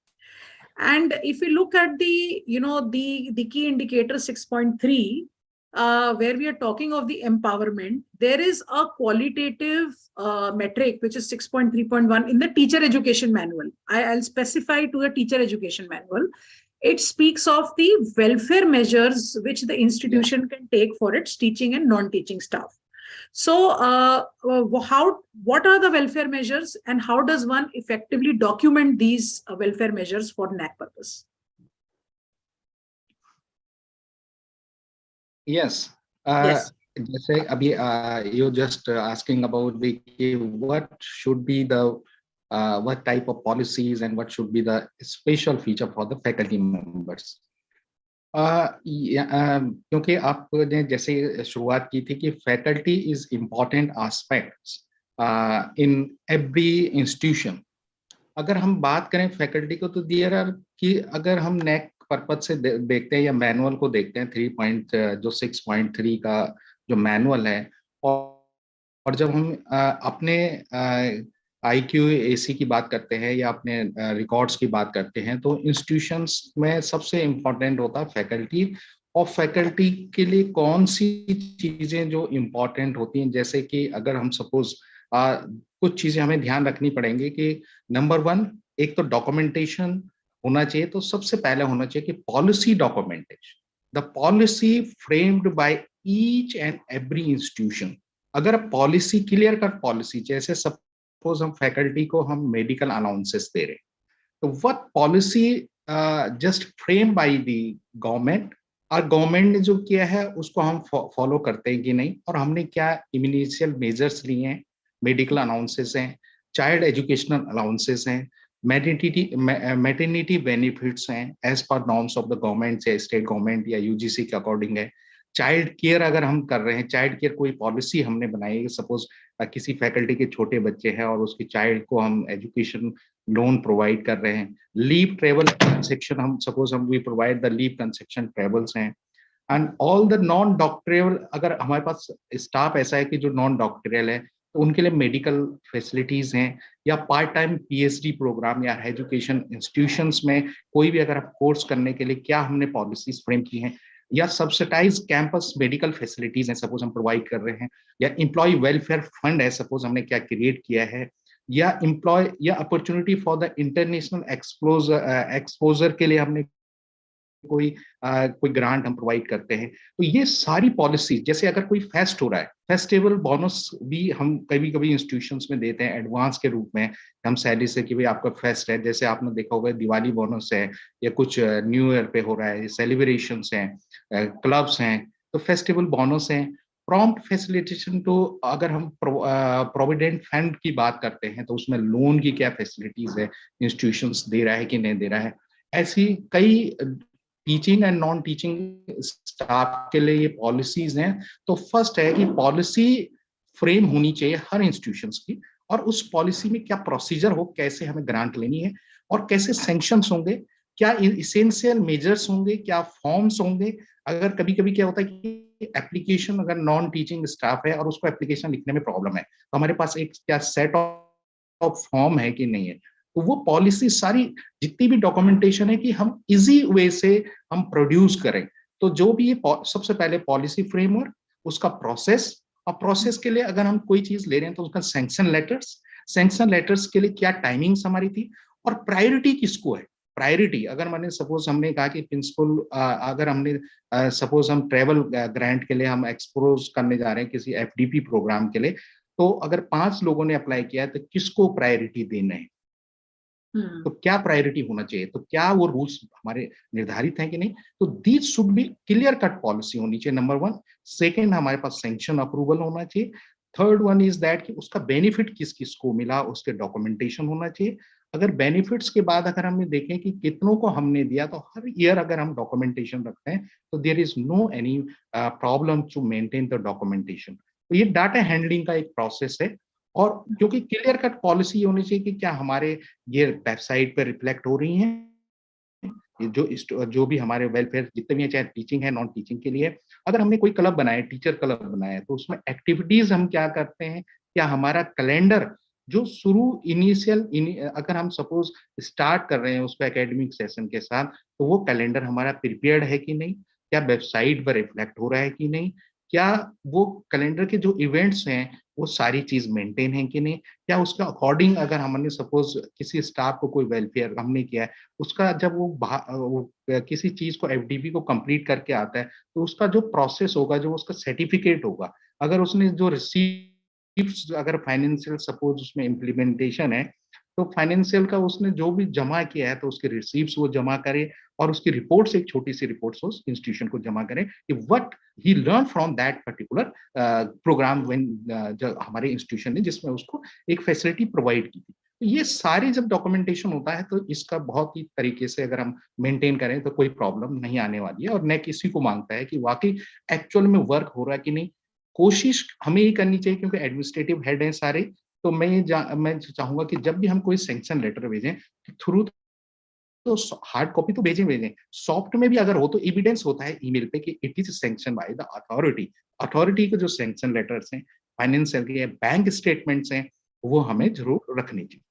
Speaker 2: And if you look at the the key indicator 6.3, where we are talking of the empowerment, there is a qualitative metric which is 6.3.1 in the teacher education manual. I'll specify to the teacher education manual. It speaks of the welfare measures which the institution can take for its teaching and non-teaching staff. So what are the welfare measures, and how does one effectively document these welfare measures for NAC purpose?
Speaker 4: Yes.
Speaker 2: Yes.
Speaker 4: Jैसे अभी you just asking about the what should be the what type of policies and what should be the special feature for the faculty members. क्योंकि आपने जैसे शुरुआत की थी कि faculty is important aspects in every institution. अगर हम बात करें faculty को, तो there are कि अगर हम NAC पर्पज से देखते हैं या मैनुअल को देखते हैं 6.3 का जो मैनुअल है, और जब हम अपने IQ AC की बात करते हैं या अपने रिकॉर्ड्स की बात करते हैं, तो इंस्टीट्यूशंस में सबसे इम्पोर्टेंट होता है फैकल्टी. और फैकल्टी के लिए कौन सी चीजें जो इम्पोर्टेंट होती हैं, जैसे कि अगर हम सपोज कुछ चीजें हमें ध्यान रखनी पड़ेंगी कि नंबर 1, एक तो डॉक्यूमेंटेशन होना चाहिए, तो सबसे पहले होना चाहिए कि policy documentation, the policy framed by each and every institution. अगर पॉलिसी क्लियर कट पॉलिसी, जैसे सपोज हम फैकल्टी को हम मेडिकल अनाउंसेस दे रहे हैं, तो what policy just frame by the government, और गवर्नमेंट ने जो किया है उसको हम फॉलो करते हैं कि नहीं, और हमने क्या इनिशियल मेजर्स लिए हैं, मेडिकल अनाउंसेस हैं, चाइल्ड एजुकेशनल अलाउंसेस हैं, मैटरनिटी बेनिफिट्स हैं as per norms of the government या स्टेट गवर्नमेंट या यूजीसी के अकॉर्डिंग है। चाइल्ड केयर अगर हम कर रहे हैं, चाइल्ड केयर कोई पॉलिसी हमने बनाई है, सपोज किसी फैकल्टी के छोटे बच्चे हैं और उसकी चाइल्ड को हम एजुकेशन लोन प्रोवाइड कर रहे हैं, लीव ट्रेवल कंसेक्शन, हम सपोज हम we provide the leave concession travels हैं, and all the non doctoral, अगर हमारे पास स्टाफ ऐसा है कि जो नॉन डॉक्टरल है तो उनके लिए मेडिकल फैसिलिटीज हैं, या पार्ट टाइम पीएचडी प्रोग्राम या एजुकेशन इंस्टीट्यूशंस में कोई भी अगर आप कोर्स करने के लिए क्या हमने पॉलिसीज फ्रेम की हैं, या सब्सिडाइज कैंपस मेडिकल फैसिलिटीज हैं सपोज हम प्रोवाइड कर रहे हैं, या एम्प्लॉय वेलफेयर फंड है सपोज हमने क्या क्रिएट किया है, या एम्प्लॉय या opportunity for the international exposure के लिए हमने कोई ग्रांट हम प्रोवाइड करते हैं। तो ये सारी पॉलिसी, जैसे अगर कोई फेस्ट हो रहा है, फेस्टिवल बोनस भी हम कभी कभी इंस्टीट्यूशंस में देते हैं एडवांस के रूप में, हम सैलरी से कि भाई आपका फेस्ट है, जैसे आपने देखा होगा दिवाली बोनस है, या कुछ न्यू ईयर पे हो रहा है, सेलिब्रेशंस हैं, क्लब्स हैं, तो फेस्टिवल बोनस हैं, प्रॉम्प्ट फैसिलिटेशन। तो अगर हम प्रोविडेंट फंड की बात करते हैं तो उसमें लोन की क्या फैसिलिटीज है, इंस्टीट्यूशंस दे रहा है कि नहीं दे रहा है, ऐसी कई teaching and non teaching staff के लिए ये पॉलिसीज हैं। तो फर्स्ट है कि पॉलिसी फ्रेम होनी चाहिए हर इंस्टीट्यूशंस की, और उस पॉलिसी में क्या प्रोसीजर हो, कैसे हमें ग्रांट लेनी है और कैसे सैंक्शंस होंगे, क्या इसेंशियल मेजर्स होंगे, क्या फॉर्म्स होंगे। अगर कभी कभी क्या होता है कि एप्लीकेशन अगर नॉन टीचिंग स्टाफ है और उसको एप्लीकेशन लिखने में प्रॉब्लम है, तो हमारे पास एक क्या सेट ऑफ फॉर्म है कि नहीं है, तो वो पॉलिसी सारी जितनी भी डॉक्यूमेंटेशन है कि हम इजी वे से हम प्रोड्यूस करें। तो जो भी ये सबसे पहले पॉलिसी फ्रेमवर्क, उसका प्रोसेस, और प्रोसेस के लिए अगर हम कोई चीज ले रहे हैं तो उसका सैंक्शन लेटर्स के लिए क्या टाइमिंग्स हमारी थी, और प्रायोरिटी किसको है। प्रायोरिटी अगर मैंने सपोज हमने कहा कि प्रिंसिपल, अगर हमने सपोज हम ट्रेवल ग्रांट के लिए हम एक्सपोज करने जा रहे हैं किसी एफडीपी प्रोग्राम के लिए, तो अगर 5 लोगों ने अप्लाई किया है तो किसको प्रायोरिटी देना है, तो क्या प्रायोरिटी होना चाहिए, तो क्या वो रूल्स हमारे निर्धारित हैं कि नहीं। तो this should be clear cut policy होनी चाहिए, नंबर 1। सेकंड, हमारे पास सैंक्शन अप्रूवल होना चाहिए। थर्ड वन इज दैट कि उसका बेनिफिट किस किस को मिला, उसके डॉक्यूमेंटेशन होना चाहिए। अगर बेनिफिट्स के बाद अगर हमें देखें कि कितनों को हमने दिया, तो हर ईयर अगर हम डॉक्यूमेंटेशन रखते हैं तो there is no any problem to maintain the documentation. तो ये डाटा हैंडलिंग का एक प्रोसेस है, और क्योंकि क्लियर कट पॉलिसी होनी चाहिए कि क्या हमारे ये वेबसाइट पे रिफ्लेक्ट हो रही हैं, जो भी हमारे वेलफेयर जितने भी हैं, चाहे टीचिंग है नॉन टीचिंग के लिए। अगर हमने कोई क्लब बनाया, टीचर क्लब बनाया, तो उसमें एक्टिविटीज हम क्या करते हैं, क्या हमारा कैलेंडर जो शुरू अगर हम सपोज स्टार्ट कर रहे हैं उसको एकेडमिक सेशन के साथ, तो वो कैलेंडर हमारा प्रिपेयर्ड है कि नहीं, क्या वेबसाइट पर रिफ्लेक्ट हो रहा है कि नहीं, क्या वो कैलेंडर के जो इवेंट्स हैं वो सारी चीज मेंटेन है कि नहीं, क्या उसका अकॉर्डिंग अगर हमने सपोज किसी स्टाफ को कोई वेलफेयर हमने किया है, उसका जब वो किसी चीज को एफडीपी को कंप्लीट करके आता है, तो उसका जो प्रोसेस होगा, जो उसका सर्टिफिकेट होगा, अगर उसने जो रिसीव्स, अगर फाइनेंशियल सपोज उसमें इम्प्लीमेंटेशन है, तो फाइनेंशियल का उसने जो भी जमा किया है तो उसके रिसीव्स वो जमा करे, और उसकी रिपोर्ट्स, एक छोटी सी रिपोर्ट्स उस इंस्टीट्यूशन को जमा करें कि what he learn from that particular program when, जो हमारे इंस्टीट्यूशन ने जिसमें उसको एक फैसिलिटी प्रोवाइड की थी। तो ये सारी जब डॉक्यूमेंटेशन होता है तो इसका बहुत ही तरीके से अगर हम मेंटेन करें तो कोई प्रॉब्लम नहीं आने वाली है, और न किसी को मांगता है कि वाकई एक्चुअल में वर्क हो रहा है कि नहीं। कोशिश हमें ही करनी चाहिए, क्योंकि एडमिनिस्ट्रेटिव हेड है सारे, तो मैं चाहूंगा कि जब भी हम कोई सैंक्शन लेटर भेजें, थ्रू तो हार्ड कॉपी तो भेजें, सॉफ्ट में भी अगर हो तो एविडेंस होता है ईमेल पे कि it is sanction by the authority के जो सैंक्शन लेटर्स हैं, फाइनेंशियल के बैंक स्टेटमेंट्स हैं, वो हमें जरूर रखनी चाहिए।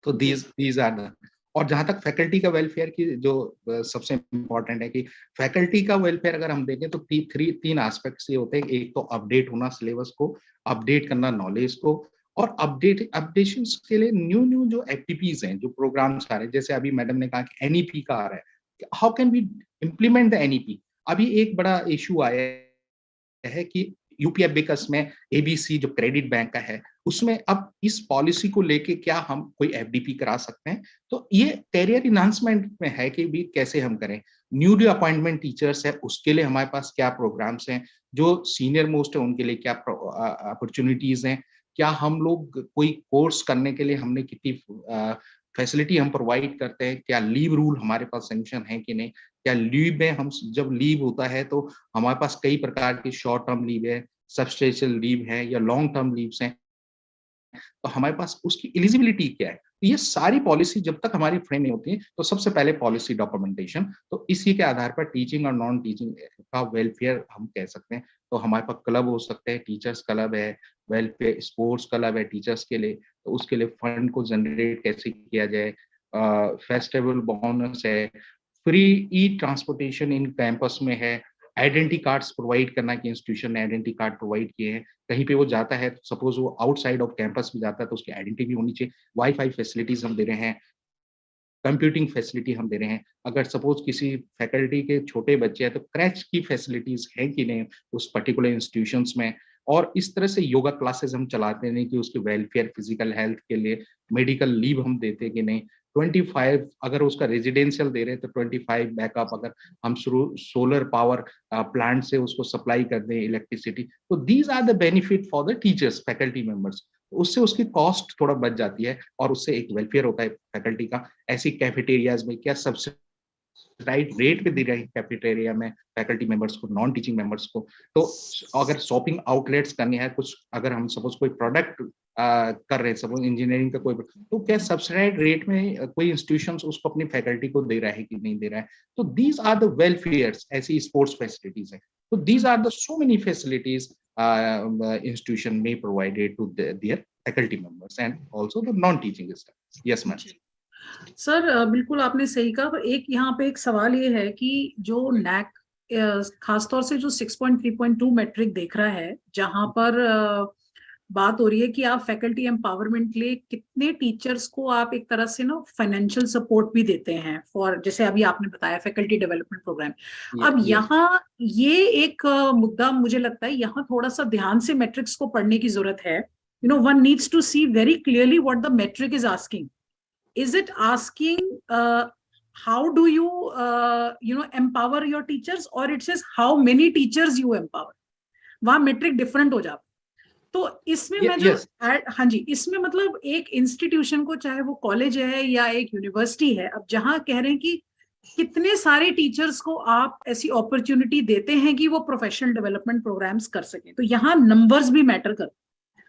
Speaker 4: तो दीज आर द, और जहां तक फैकल्टी का वेलफेयर की जो सबसे इम्पोर्टेंट है कि फैकल्टी का वेलफेयर अगर हम देखें तो तीन एस्पेक्ट्स ये होते हैं। एक तो अपडेट होना सिलेबस को, अपडेट करना नॉलेज को, और अपडेशंस के लिए न्यू जो एक्टिविटीज हैं, जो प्रोग्राम्स आ रहे हैं, जैसे अभी मैडम ने कहा कि एनईपी का आ रहा है, how can we implement the NEP. अभी एक बड़ा इशू आया है कि यूपी एबिकस में एबीसी जो क्रेडिट बैंक का है, उसमें अब इस पॉलिसी को लेके क्या हम कोई एफडीपी करा सकते हैं। तो ये करियर इन्हांसमेंट में है कि भी कैसे हम करें। न्यूली अपॉइंटमेंट टीचर्स है, उसके लिए हमारे पास क्या प्रोग्राम्स हैं, जो सीनियर मोस्ट है उनके लिए क्या अपॉर्चुनिटीज हैं, क्या हम लोग कोई कोर्स करने के लिए हमने कितनी फैसिलिटी हम प्रोवाइड करते हैं, क्या लीव रूल हमारे पास सेंक्शन है कि नहीं, क्या लीव में हम जब लीव होता है तो हमारे पास कई प्रकार की शॉर्ट टर्म लीव है, सब्सटेंशियल लीव है या लॉन्ग टर्म लीव्स हैं, तो हमारे पास उसकी एलिजिबिलिटी क्या है। तो ये सारी पॉलिसी जब तक हमारी फ्रेम नहीं होती है, तो सबसे पहले पॉलिसी डॉक्यूमेंटेशन, तो इसी के आधार पर टीचिंग और नॉन टीचिंग का वेलफेयर हम कह सकते हैं। तो हमारे पास क्लब हो सकते हैं, टीचर्स क्लब है, वेलफेयर स्पोर्ट्स क्लब है टीचर्स के लिए, तो उसके लिए फंड को जनरेट कैसे किया जाए, फेस्टिवल बोनस है, free E transportation in campus में है, आइडेंटिटी कार्ड्स प्रोवाइड करना कि इंस्टीट्यूशन ने आइडेंटिटी कार्ड प्रोवाइड किए हैं, कहीं पे वो जाता है, सपोज वो आउटसाइड ऑफ कैंपस भी जाता है तो उसकी आइडेंटिटी भी होनी चाहिए। वाईफाई फैसिलिटीज हम दे रहे हैं, कंप्यूटिंग फैसिलिटी हम दे रहे हैं। अगर सपोज किसी फैकल्टी के छोटे बच्चे हैं तो क्रैच की फैसिलिटीज है कि नहीं उस पर्टिकुलर इंस्टीट्यूशंस में। और इस तरह से योगा क्लासेस हम चलाते नहीं कि उसके वेलफेयर फिजिकल हेल्थ के लिए मेडिकल लीव हम देते कि नहीं। 25 अगर उसका रेजिडेंशियल दे रहे हैं तो 25 बैकअप अगर हम शुरू सोलर पावर प्लांट से उसको सप्लाई कर दें इलेक्ट्रिसिटी, तो these are the benefit for the teachers faculty members. उससे उसकी कॉस्ट थोड़ा बच जाती है और उससे एक वेलफेयर होता है फैकल्टी का। ऐसी कैफेटेरियाज में क्या सब्सिडाइज रेट पे दे रहे हैं कैफेटेरिया में फैकल्टी मेंबर्स को, नॉन टीचिंग मेंबर्स को। तो अगर शॉपिंग आउटलेट्स करनी है कुछ, अगर हम सपोज कोई प्रोडक्ट कर रहे हैं, सपोज इंजीनियरिंग का कोई, तो क्या सब्सिडाइज रेट में कोई इंस्टीट्यूशन उसको अपनी फैकल्टी को दे रहा है कि नहीं दे रहा है। तो दीज आर द वेलफेयर्स। ऐसी स्पोर्ट्स फैसिलिटीज है, तो these are the so many facilities institution may provide it to their faculty members and also the non-teaching staff. Yes, ma'am.
Speaker 2: Sir बिल्कुल आपने सही कहा, पर एक यहाँ पे एक सवाल ये है कि जो नैक खासतौर से जो 6.3.2 मैट्रिक देख रहा है, जहां पर बात हो रही है कि आप फैकल्टी एम्पावरमेंट के लिए कितने टीचर्स को आप एक तरह से ना फाइनेंशियल सपोर्ट भी देते हैं फॉर, जैसे अभी आपने बताया फैकल्टी डेवलपमेंट प्रोग्राम। अब यहाँ ये एक मुद्दा मुझे लगता है, यहाँ थोड़ा सा ध्यान से मैट्रिक्स को पढ़ने की जरूरत है। One needs to see very clearly what the metric is asking. Is it asking how do you empower your teachers, or it says how many teachers you empower? वहां मेट्रिक डिफरेंट हो जाता। तो इसमें मैं जो हाँ जी, इसमें मतलब एक इंस्टीट्यूशन को, चाहे वो कॉलेज है या एक यूनिवर्सिटी है, अब जहां कह रहे हैं कि कितने सारे टीचर्स को आप ऐसी अपॉर्चुनिटी देते हैं कि वो प्रोफेशनल डेवलपमेंट प्रोग्राम्स कर सकें, तो यहाँ नंबर्स भी मैटर करते हैं।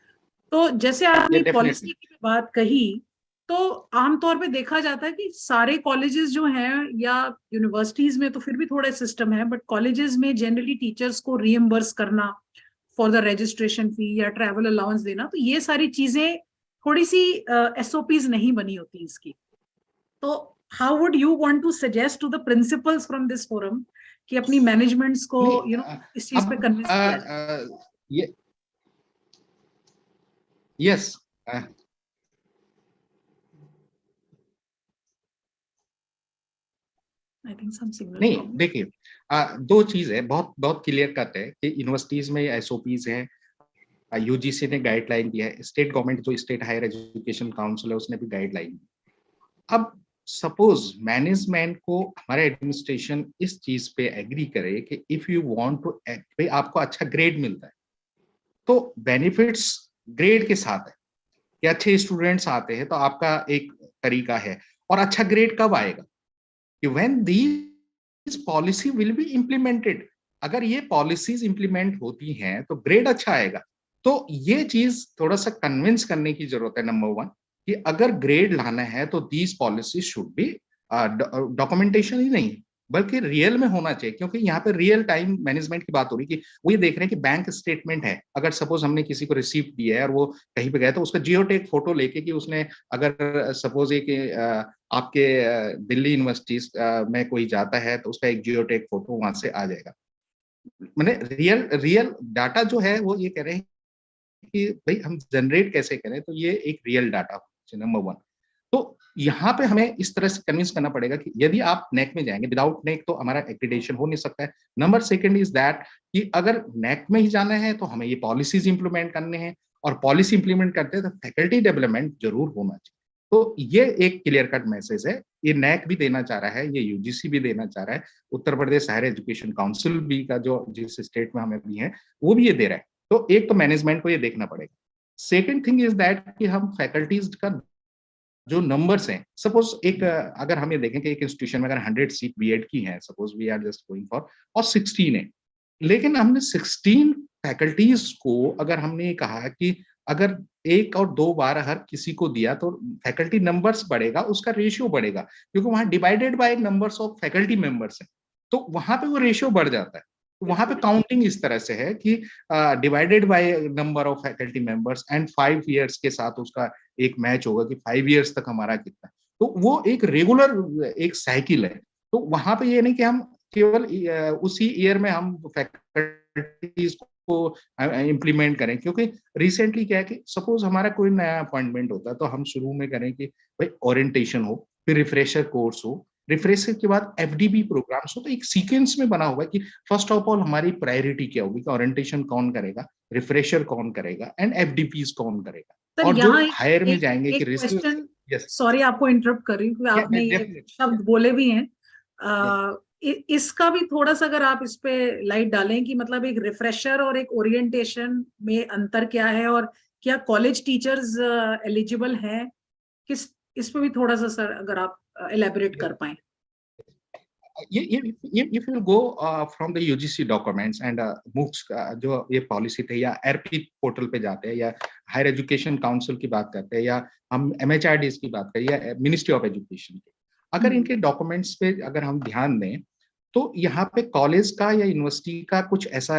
Speaker 2: तो जैसे आपने पॉलिसी की बात कही, तो आमतौर पे देखा जाता है कि सारे कॉलेजेस जो हैं या यूनिवर्सिटीज में तो फिर भी थोड़ा सिस्टम है, बट कॉलेजेस में जनरली टीचर्स को रीएम्बर्स करना फॉर द रजिस्ट्रेशन फी या ट्रैवल अलाउंस देना, तो ये सारी चीजें थोड़ी सी एसओपीज नहीं बनी होती इसकी। तो how would you want to suggest to the principals from this forum कि अपनी मैनेजमेंट्स को इस चीज पे कन्विंस किया जाए?
Speaker 4: यस, नहीं देखिए, दो चीज है, बहुत बहुत क्लियर कट है कि यूनिवर्सिटीज में एसओपीज है, यूजीसी ने गाइडलाइन दिया है, स्टेट गवर्नमेंट जो स्टेट हायर एजुकेशन काउंसिल है उसने भी गाइडलाइन दी। अब सपोज मैनेजमेंट को हमारा एडमिनिस्ट्रेशन इस चीज पे एग्री करे कि इफ यू वांट टू, भाई आपको अच्छा ग्रेड मिलता है तो बेनिफिट्स ग्रेड के साथ है कि अच्छे स्टूडेंट्स आते हैं तो आपका एक तरीका है। और अच्छा ग्रेड कब आएगा कि when these policy will be implemented. अगर ये पॉलिसीज इंप्लीमेंट होती हैं तो ग्रेड अच्छा आएगा। तो ये चीज थोड़ा सा कन्विंस करने की जरूरत है, नंबर वन, कि अगर ग्रेड लाना है तो these policy should be documentation ही नहीं बल्कि रियल में होना चाहिए, क्योंकि यहाँ पे रियल टाइम मैनेजमेंट की बात हो रही है कि वो ये देख रहे हैं कि बैंक स्टेटमेंट है, अगर सपोज हमने किसी को रिसीप्ट दिया है और वो कहीं पे गया तो उसका जियोटेक फोटो लेके कि उसने, अगर सपोज ये कि आपके दिल्ली यूनिवर्सिटीज में कोई जाता है तो उसका एक जियोटेक फोटो वहां से आ जाएगा। मैंने रियल डाटा जो है वो ये कह रहे हैं कि भाई हम जनरेट कैसे करें, तो ये एक रियल डाटा नंबर 1। तो यहाँ पे हमें इस तरह से कन्विंस करना पड़ेगा कि यदि आप नेक में जाएंगे, विदाउट नेक तो हमारा एक्रीडेशन हो नहीं सकता है। नंबर 2 इज दैट कि अगर नेक में ही जाना है तो हमें ये पॉलिसीज इंप्लीमेंट करने हैं, और पॉलिसी इंप्लीमेंट करते हैं तो फैकल्टी डेवलपमेंट जरूर होना चाहिए। तो ये एक क्लियर कट मैसेज है, ये नेक भी देना चाह रहा है, ये यूजीसी भी देना चाह रहा है, Uttar Pradesh higher education council भी का जो जिस स्टेट में हमें भी है वो भी ये दे रहा है। तो एक तो मैनेजमेंट को ये देखना पड़ेगा। सेकेंड थिंग इज दैट कि हम फैकल्टीज का जो नंबर्स हैं, सपोज एक अगर हम ये देखें कि एक इंस्टीट्यूशन में अगर 100 सीट बीएड की है, suppose we are just going for, और 16 है, लेकिन हमने 16 फैकल्टीज को अगर हमने ये कहा कि अगर 1 और 2 बार हर किसी को दिया तो फैकल्टी नंबर्स बढ़ेगा, उसका रेशियो बढ़ेगा, क्योंकि वहां divided by numbers of faculty members है, तो वहां पे वो रेशियो बढ़ जाता है। तो वहां पे काउंटिंग इस तरह से है कि divided by number of faculty members and 5 years के साथ उसका एक मैच होगा कि 5 इयर्स तक हमारा कितना, तो वो एक रेगुलर एक साइकिल है। तो वहां पे ये नहीं कि हम केवल उसी ईयर में हम फैकल्टीज को इम्प्लीमेंट करें, क्योंकि रिसेंटली क्या है कि सपोज हमारा कोई नया अपॉइंटमेंट होता है तो हम शुरू में करें कि भाई ओरिएंटेशन हो, फिर रिफ्रेशर कोर्स हो, रिफ्रेशर के बाद एफडीबी प्रोग्राम्स हो, तो एक सीक्वेंस में बना हुआ है कि फर्स्ट ऑफ ऑल हमारी प्रायोरिटी क्या होगी, कि ओरिएंटेशन कौन करेगा, रिफ्रेशर कौन करेगा, एंड एफडीपीज कौन करेगा,
Speaker 2: सर
Speaker 4: और जो
Speaker 2: यहाँ
Speaker 4: हायर में
Speaker 2: एक
Speaker 4: जाएंगे कि
Speaker 2: एक
Speaker 4: रिसर्च।
Speaker 2: क्वेश्चन,
Speaker 4: यस,
Speaker 2: सॉरी आपको इंटरप्ट कर रही हूँ क्योंकि आपने ये शब्द बोले भी हैं। इसका भी थोड़ा सा अगर आप इस पे लाइट डालें कि मतलब एक रिफ्रेशर और एक ओरिएंटेशन में अंतर क्या है, और क्या कॉलेज टीचर्स एलिजिबल हैं, किस इस पे भी थोड़ा सा सर अगर आप एलेबोरेट कर पाए।
Speaker 4: if you go from the UGC documents and MOOCs का जो ये पॉलिसी थे, या एरपी पोर्टल पे जाते हैं, या हायर एजुकेशन काउंसिल की बात करते हैं, या हम MHRDs की बात करें, या मिनिस्ट्री ऑफ एजुकेशन की, अगर इनके डॉक्यूमेंट्स पे अगर हम ध्यान दें तो यहाँ पे कॉलेज का या यूनिवर्सिटी का कुछ ऐसा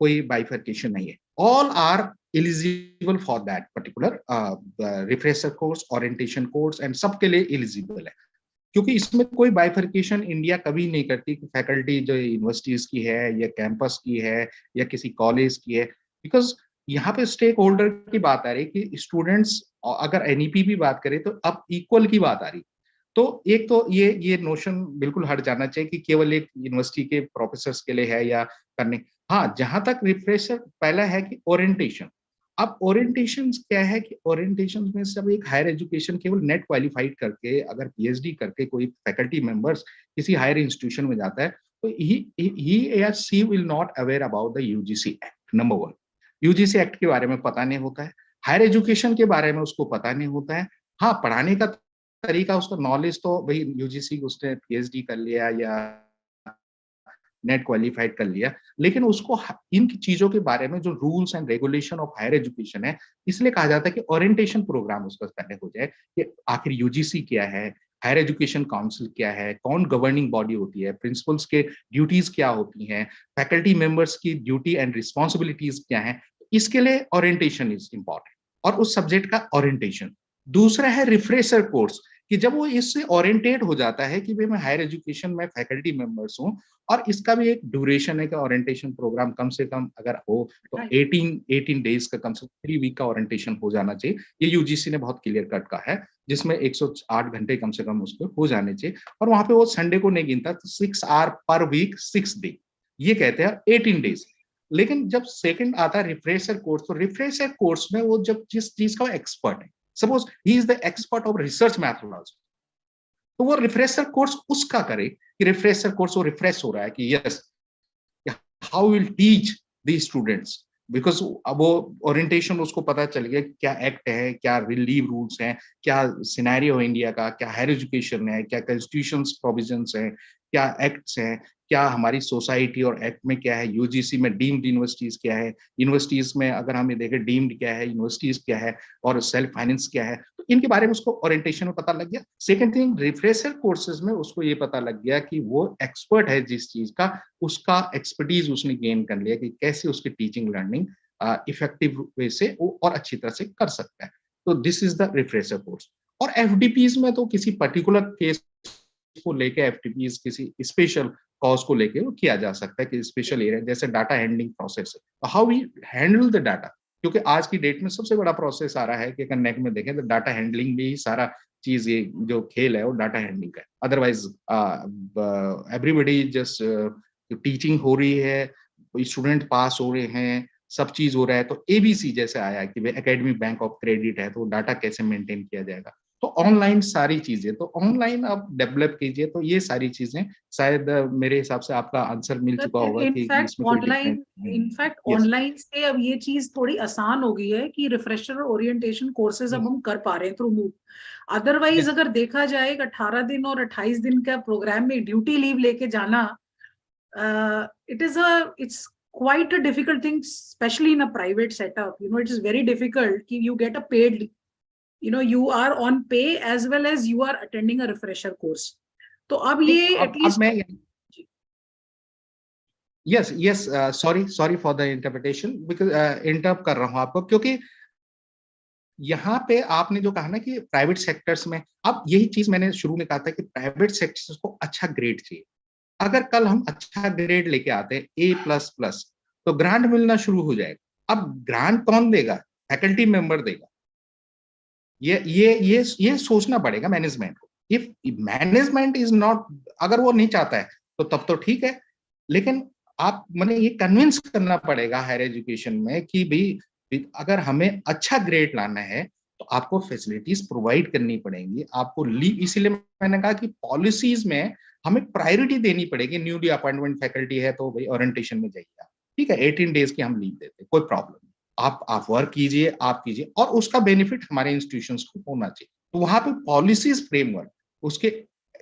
Speaker 4: कोई बाइफर्केशन नहीं है। All are eligible for that particular refresher course, orientation course, and सबके लिए एलिजिबल है, क्योंकि इसमें कोई बाइफर्केशन इंडिया कभी नहीं करती कि फैकल्टी जो यूनिवर्सिटीज की है या कैंपस की है या किसी कॉलेज की है, बिकॉज यहाँ पे स्टेक होल्डर की बात आ रही है कि स्टूडेंट्स, अगर एनईपी भी बात करें तो अब इक्वल की बात आ रही। तो एक तो ये नोशन बिल्कुल हट जाना चाहिए कि केवल एक यूनिवर्सिटी के प्रोफेसर्स के लिए है या करने। हाँ, जहां तक रिफ्रेशर पहला है कि ओरिएंटेशन, अब ओरिएंटेशन क्या है कि ओरिएंटेशन में सब एक हायर एजुकेशन केवल नेट क्वालिफाइड करके अगर पीएचडी करके कोई फैकल्टी मेंबर्स किसी हायर इंस्टीट्यूशन में जाता है तो ही या she will not aware about the UGC act. Number 1, UGC act के बारे में पता नहीं होता है, हायर एजुकेशन के बारे में उसको पता नहीं होता है। हाँ, पढ़ाने का तरीका, उसका नॉलेज तो भाई यूजीसी उसने पीएचडी कर लिया या नेट क्वालिफाइड कर लिया, लेकिन उसको इन चीजों के बारे में जो rules and regulation of higher education है, इसलिए कहा जाता है कि ओरिएंटेशन प्रोग्राम उसका पहले हो जाए कि आखिर यूजीसी क्या है, हायर एजुकेशन काउंसिल क्या है, कौन गवर्निंग बॉडी होती है, प्रिंसिपल्स के ड्यूटीज क्या होती हैं, फैकल्टी मेंबर्स की ड्यूटी एंड रिस्पॉन्सिबिलिटीज क्या है। इसके लिए ओरिएंटेशन इज इंपॉर्टेंट, और उस सब्जेक्ट का ओरिएंटेशन। दूसरा है रिफ्रेशर कोर्स, कि जब वो इससे ओरिएंटेड हो जाता है कि भाई मैं हायर एजुकेशन में फैकल्टी मेंबर्स हूँ, और इसका भी एक ड्यूरेशन है कि ओरिएंटेशन प्रोग्राम कम से कम अगर हो तो 18 डेज का, कम से कम 3 वीक का ओरिएंटेशन हो जाना चाहिए। ये यूजीसी ने बहुत क्लियर कट कहा है, जिसमें 108 घंटे कम से कम उसको हो जाने चाहिए, और वहां पे वो संडे को नहीं गिनता, तो 6 आवर पर वीक 6 डे, ये कहते हैं 18 डेज। लेकिन जब सेकंड आता है रिफ्रेशर कोर्स, तो रिफ्रेशर कोर्स में वो जब जिस चीज का एक्सपर्ट है, suppose he is the expert of research methodology, तो वो रिफ्रेशर कोर्स उसका करे कि रिफ्रेशर कोर्स वो रिफ्रेश हो रहा है कि yes how will teach the students, because अब वो ओरिएंटेशन उसको पता चल गया क्या एक्ट है, क्या रिलीव रूल्स हैं, क्या सिनेरियो इंडिया का, क्या हायर एजुकेशन है, क्या कॉन्स्टिट्यूशन प्रोविजंस है, क्या एक्ट्स हैं, क्या हमारी सोसाइटी और एक्ट में क्या है, यूजीसी में डीम्ड यूनिवर्सिटीज क्या है, यूनिवर्सिटीज में अगर हम ये देखें डीम्ड क्या है, यूनिवर्सिटीज क्या है, और सेल्फ फाइनेंस क्या है, तो इनके बारे में उसको ओरिएंटेशन में पता लग गया। सेकंड थिंग, रिफ्रेशर कोर्सेज में उसको ये पता लग गया कि वो एक्सपर्ट है जिस चीज का, उसका एक्सपर्टीज उसने गेन कर लिया कि कैसे उसकी टीचिंग लर्निंग इफेक्टिव वे से वो और अच्छी तरह से कर सकता है। तो this is the refresher course. और एफडीपीज में तो किसी पर्टिकुलर केस को लेके एफडीपीज किसी स्पेशल कॉज को लेके वो किया जा सकता है कि स्पेशल एरिया, जैसे डाटा हैंडलिंग प्रोसेस है, how we handle the data, क्योंकि आज की डेट में सबसे बड़ा प्रोसेस आ रहा है कि अगर नेक में देखें तो डाटा हैंडलिंग भी सारा चीज, ये जो खेल है वो डाटा हैंडलिंग का है। अदरवाइज एवरीबॉडी जस्ट टीचिंग हो रही है, स्टूडेंट पास हो रहे हैं, सब चीज हो रहा है। तो एबीसी जैसे आया कि भाई एकेडमिक बैंक ऑफ क्रेडिट है, तो डाटा कैसे मेंटेन किया जाएगा। तो ऑनलाइन सारी चीजें, तो ऑनलाइन आप डेवलप कीजिए। तो ये सारी चीजें शायद मेरे हिसाब से आपका आंसर मिल चुका होगा कि इसमें कोई डिफरेंस नहीं।
Speaker 2: इनफैक्ट
Speaker 4: यस,
Speaker 2: ऑनलाइन से अब ये चीज थोड़ी आसान हो गई है कि रिफ्रेशर ओरिएंटेशन कोर्सेज अब हम कर पा रहे हैं थ्रू मूव। अदरवाइज अगर देखा जाए 18 दिन और 28 दिन का प्रोग्राम में ड्यूटी लीव लेके जाना, it's quite a difficult thing, especially in a private setup. It is very difficult. You get a paid, you are on pay as well as you are attending a refresher course. तो अब ये
Speaker 4: अब
Speaker 2: at least
Speaker 4: मैं yes sorry for the interpretation, because interrupt कर रहा हूं आपको, क्योंकि यहाँ पे आपने जो कहा ना कि प्राइवेट सेक्टर्स में, अब यही चीज मैंने शुरू में कहा था कि प्राइवेट सेक्टर्स को अच्छा ग्रेड चाहिए। अगर कल हम अच्छा ग्रेड लेके आते हैं A++, तो ग्रांट मिलना शुरू हो जाएगा। अब ग्रांट कौन देगा? फैकल्टी मेंबर देगा। ये सोचना पड़ेगा मैनेजमेंट को। इफ मैनेजमेंट इज नॉट, अगर वो नहीं चाहता है तो तब तो ठीक है, लेकिन आप मैंने ये कन्विंस करना पड़ेगा हायर एजुकेशन में कि भाई अगर हमें अच्छा ग्रेड लाना है तो आपको फैसिलिटीज प्रोवाइड करनी पड़ेंगी, आपको लीव। इसीलिए मैंने कहा कि पॉलिसीज में हमें प्रायोरिटी देनी पड़ेगी। न्यूली अपॉइंटमेंट फैकल्टी है तो भाई ओरिएंटेशन में जाइए, ठीक है, 18 डेज की हम लीव देते, कोई प्रॉब्लम नहीं, आप वर्क कीजिए, आप कीजिए, और उसका बेनिफिट हमारे इंस्टीट्यूशंस को होना चाहिए। तो वहां पे पॉलिसीज फ्रेमवर्क, उसके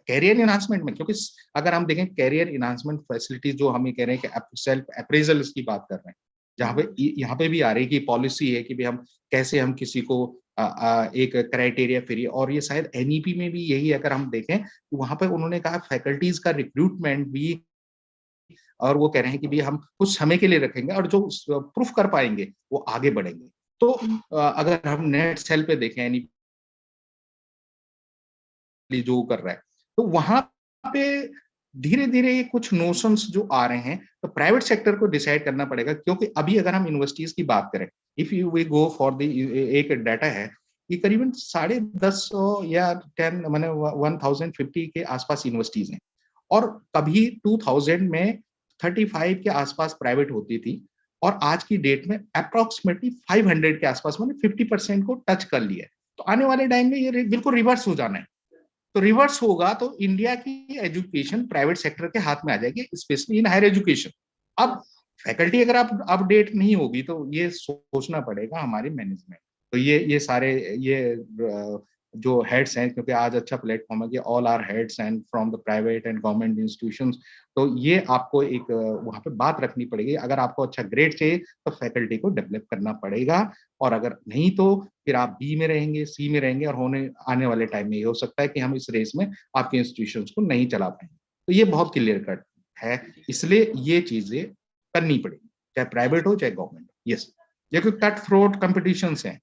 Speaker 4: कैरियर इनहांसमेंट में, क्योंकि अगर हम देखें कैरियर इनहांसमेंट फैसिलिटीज जो हम ये कह रहे हैं कि सेल्फ अप्रेजल की बात कर रहे हैं, जहाँ पे यहाँ पे भी आ रही है कि पॉलिसी है कि भाई हम कैसे हम किसी को एक क्राइटेरिया फ्री, और ये शायद एनईपी में भी यही, अगर हम देखें तो वहां पे उन्होंने कहा फैकल्टीज का रिक्रूटमेंट भी, और वो कह रहे हैं कि भाई हम कुछ समय के लिए रखेंगे और जो प्रूफ कर पाएंगे वो आगे बढ़ेंगे। तो अगर हम नेट सेल पे देखें एनईपी जो कर रहा है, तो वहां पे धीरे धीरे ये कुछ नोशंस जो आ रहे हैं, तो प्राइवेट सेक्टर को डिसाइड करना पड़ेगा। क्योंकि अभी अगर हम यूनिवर्सिटीज की बात करें, if you we go for the, एक डाटा है कि करीबन 150 या 10 मैंने 1050 के आसपास यूनिवर्सिटीज हैं, और कभी 2000 में 35 के आसपास प्राइवेट होती थी, और आज की डेट में अप्रोक्सीमेटली 500 के आसपास, मैंने 50% को टच कर लिया है। तो आने वाले टाइम में ये बिल्कुल रिवर्स हो जाना है। तो रिवर्स होगा तो इंडिया की एजुकेशन प्राइवेट सेक्टर के हाथ में आ जाएगी, स्पेशली इन हायर एजुकेशन। अब फैकल्टी अगर आप अपडेट नहीं होगी तो ये सोचना पड़ेगा हमारे मैनेजमेंट। तो ये सारे ये जो हेड्स हैं, क्योंकि आज अच्छा प्लेटफॉर्म है कि all are heads and from the private and government institutions, तो ये आपको एक वहां पे बात रखनी पड़ेगी। अगर आपको अच्छा ग्रेड चाहिए तो फैकल्टी को डेवलप करना पड़ेगा, और अगर नहीं तो फिर आप बी में रहेंगे, सी में रहेंगे, और आने वाले टाइम में ये हो सकता है कि हम इस रेस में आपके इंस्टीट्यूशंस को नहीं चला पाएंगे। तो ये बहुत क्लियर कट है, इसलिए ये चीजें करनी पड़ेगी, चाहे प्राइवेट हो चाहे गवर्नमेंट हो। यस, ये कोई कट थ्रोट कॉम्पिटिशन्स हैं।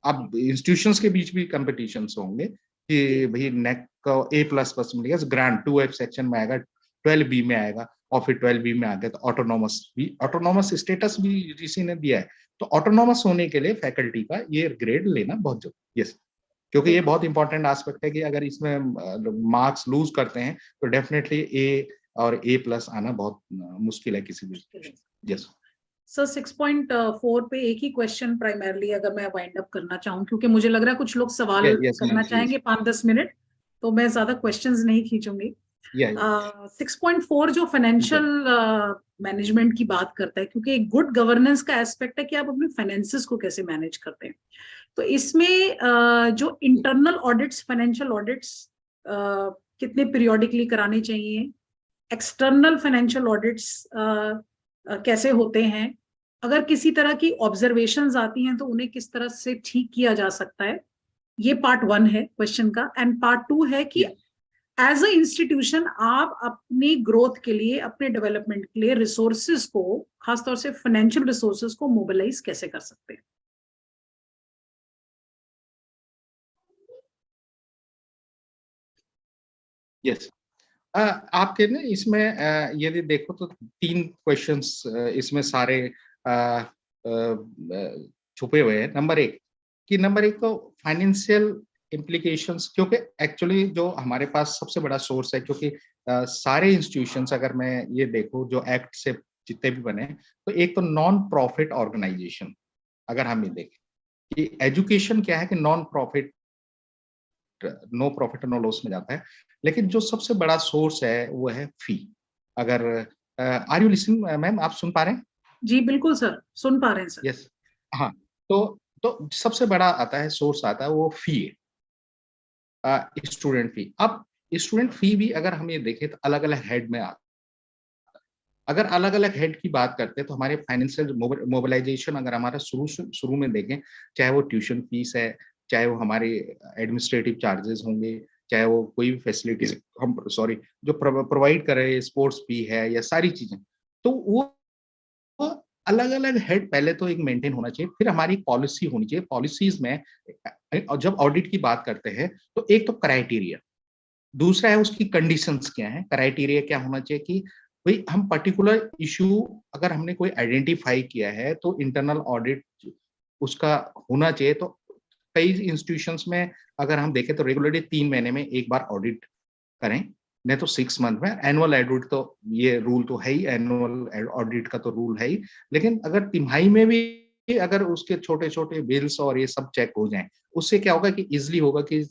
Speaker 4: अब इंस्टीट्यूशंस के बीच भी कॉम्पिटिशन्स होंगे कि भाई नेक का A++ मिलेगा, ग्रांट 2F सेक्शन में आएगा, 12B में आएगा, और फिर 12B में आ गया तो ऑटोनॉमस स्टेटस भी यूजीसी ने दिया है। तो ऑटोनॉमस होने के लिए फैकल्टी का ये ग्रेड लेना बहुत जरूरी। यस, क्योंकि ये बहुत इंपॉर्टेंट एस्पेक्ट है कि अगर इसमें मार्क्स लूज करते हैं तो डेफिनेटली A और A+ आना बहुत मुश्किल है किसी भी। यस
Speaker 2: सर, 6.4 पे एक ही क्वेश्चन प्राइमरली अगर मैं वाइंड अप करना चाहूँ, क्योंकि मुझे लग रहा है कुछ लोग सवाल करना चाहेंगे 5-10 मिनट, तो मैं ज्यादा क्वेश्चंस नहीं खींचूंगी। 6.4 जो फाइनेंशियल मैनेजमेंट की बात करता है, क्योंकि एक गुड गवर्नेंस का एस्पेक्ट है कि आप अपने फाइनेंसेस को कैसे मैनेज करते हैं। तो इसमें जो इंटरनल ऑडिट्स, फाइनेंशियल ऑडिट्स कितने पीरियोडिकली कराने चाहिए, एक्सटर्नल फाइनेंशियल ऑडिट्स कैसे होते हैं, अगर किसी तरह की ऑब्जर्वेशंस आती हैं तो उन्हें किस तरह से ठीक किया जा सकता है, ये पार्ट 1 है क्वेश्चन का। एंड पार्ट 2 है कि एज अ इंस्टीट्यूशन आप अपनी ग्रोथ के लिए, अपने डेवलपमेंट के लिए रिसोर्सेज को, खासतौर से फाइनेंशियल रिसोर्सेज को मोबिलाइज कैसे कर सकते हैं।
Speaker 4: यस, आपके ना इसमें यदि देखो तो 3 क्वेश्चंस इसमें सारे छुपे हुए हैं। नंबर एक तो फाइनेंशियल इम्प्लीकेशंस, क्योंकि एक्चुअली जो हमारे पास सबसे बड़ा सोर्स है, क्योंकि सारे इंस्टीट्यूशंस अगर मैं ये देखूं जो एक्ट से जितने भी बने, तो एक तो नॉन प्रॉफिट ऑर्गेनाइजेशन, अगर हम ये देखें कि एजुकेशन क्या है कि non profit, no profit no loss में जाता है, लेकिन जो सबसे बड़ा सोर्स है वो है फी। अगर आर यू लिसनिंग मैम, आप सुन पा रहे हैं?
Speaker 2: जी बिल्कुल सर, सुन पा रहे हैं सर।
Speaker 4: यस। हाँ, तो सबसे बड़ा आता है, सोर्स आता है वो फी है, स्टूडेंट फी। अब स्टूडेंट फी भी अगर हम ये देखें तो अलग अलग हेड में आता है। अगर अलग अलग हेड की बात करते हैं तो हमारे फाइनेंशियल मोबिलाइजेशन अगर हमारा शुरू में देखें, चाहे वो ट्यूशन फीस है, चाहे वो हमारे एडमिनिस्ट्रेटिव चार्जेस होंगे, चाहे वो कोई भी फैसिलिटीज हम जो प्रोवाइड कर रहे हैं, स्पोर्ट्स फी है या सारी चीजें, तो वो अलग अलग हेड पहले तो एक मेंटेन होना चाहिए। फिर हमारी पॉलिसी होनी चाहिए। पॉलिसीज में जब ऑडिट की बात करते हैं तो एक तो क्राइटेरिया, दूसरा है उसकी कंडीशंस क्या है। क्राइटेरिया क्या होना चाहिए कि भाई हम पर्टिकुलर इशू अगर हमने कोई आइडेंटिफाई किया है तो इंटरनल ऑडिट उसका होना चाहिए। तो कई इंस्टीट्यूशंस में अगर हम देखें तो रेगुलरली 3 महीने में एक बार ऑडिट करें, नहीं तो 6 मंथ में। एनुअल ऑडिट तो ये रूल तो है ही, एनुअल ऑडिट का तो रूल है ही, लेकिन अगर तिमाही में भी अगर उसके छोटे छोटे बिल्स और ये सब चेक हो जाएं, उससे क्या होगा कि इजिली होगा कि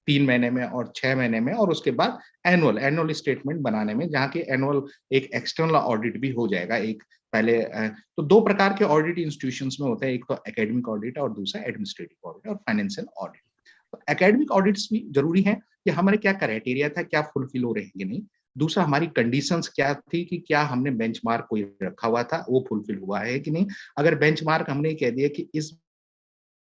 Speaker 4: 3 महीने में और 6 महीने में और उसके बाद एनुअल स्टेटमेंट बनाने में, जहाँ की एनुअल एक एक्सटर्नल ऑडिट भी हो जाएगा। एक पहले तो 2 प्रकार के ऑडिट इंस्टीट्यूशंस में होते हैं, एक तो एकेडमिक ऑडिट और दूसरा एडमिनिस्ट्रेटिव ऑडिट और फाइनेंशियल ऑडिट। तो एकेडमिक ऑडिट्स भी जरूरी है कि हमारे क्या क्राइटेरिया था, क्या फुलफिल हो रहे हैं कि नहीं। दूसरा हमारी कंडीशंस क्या थी कि क्या हमने बेंचमार्क कोई रखा हुआ था वो फुलफिल हुआ है कि नहीं। अगर बेंचमार्क हमने कह दिया कि इस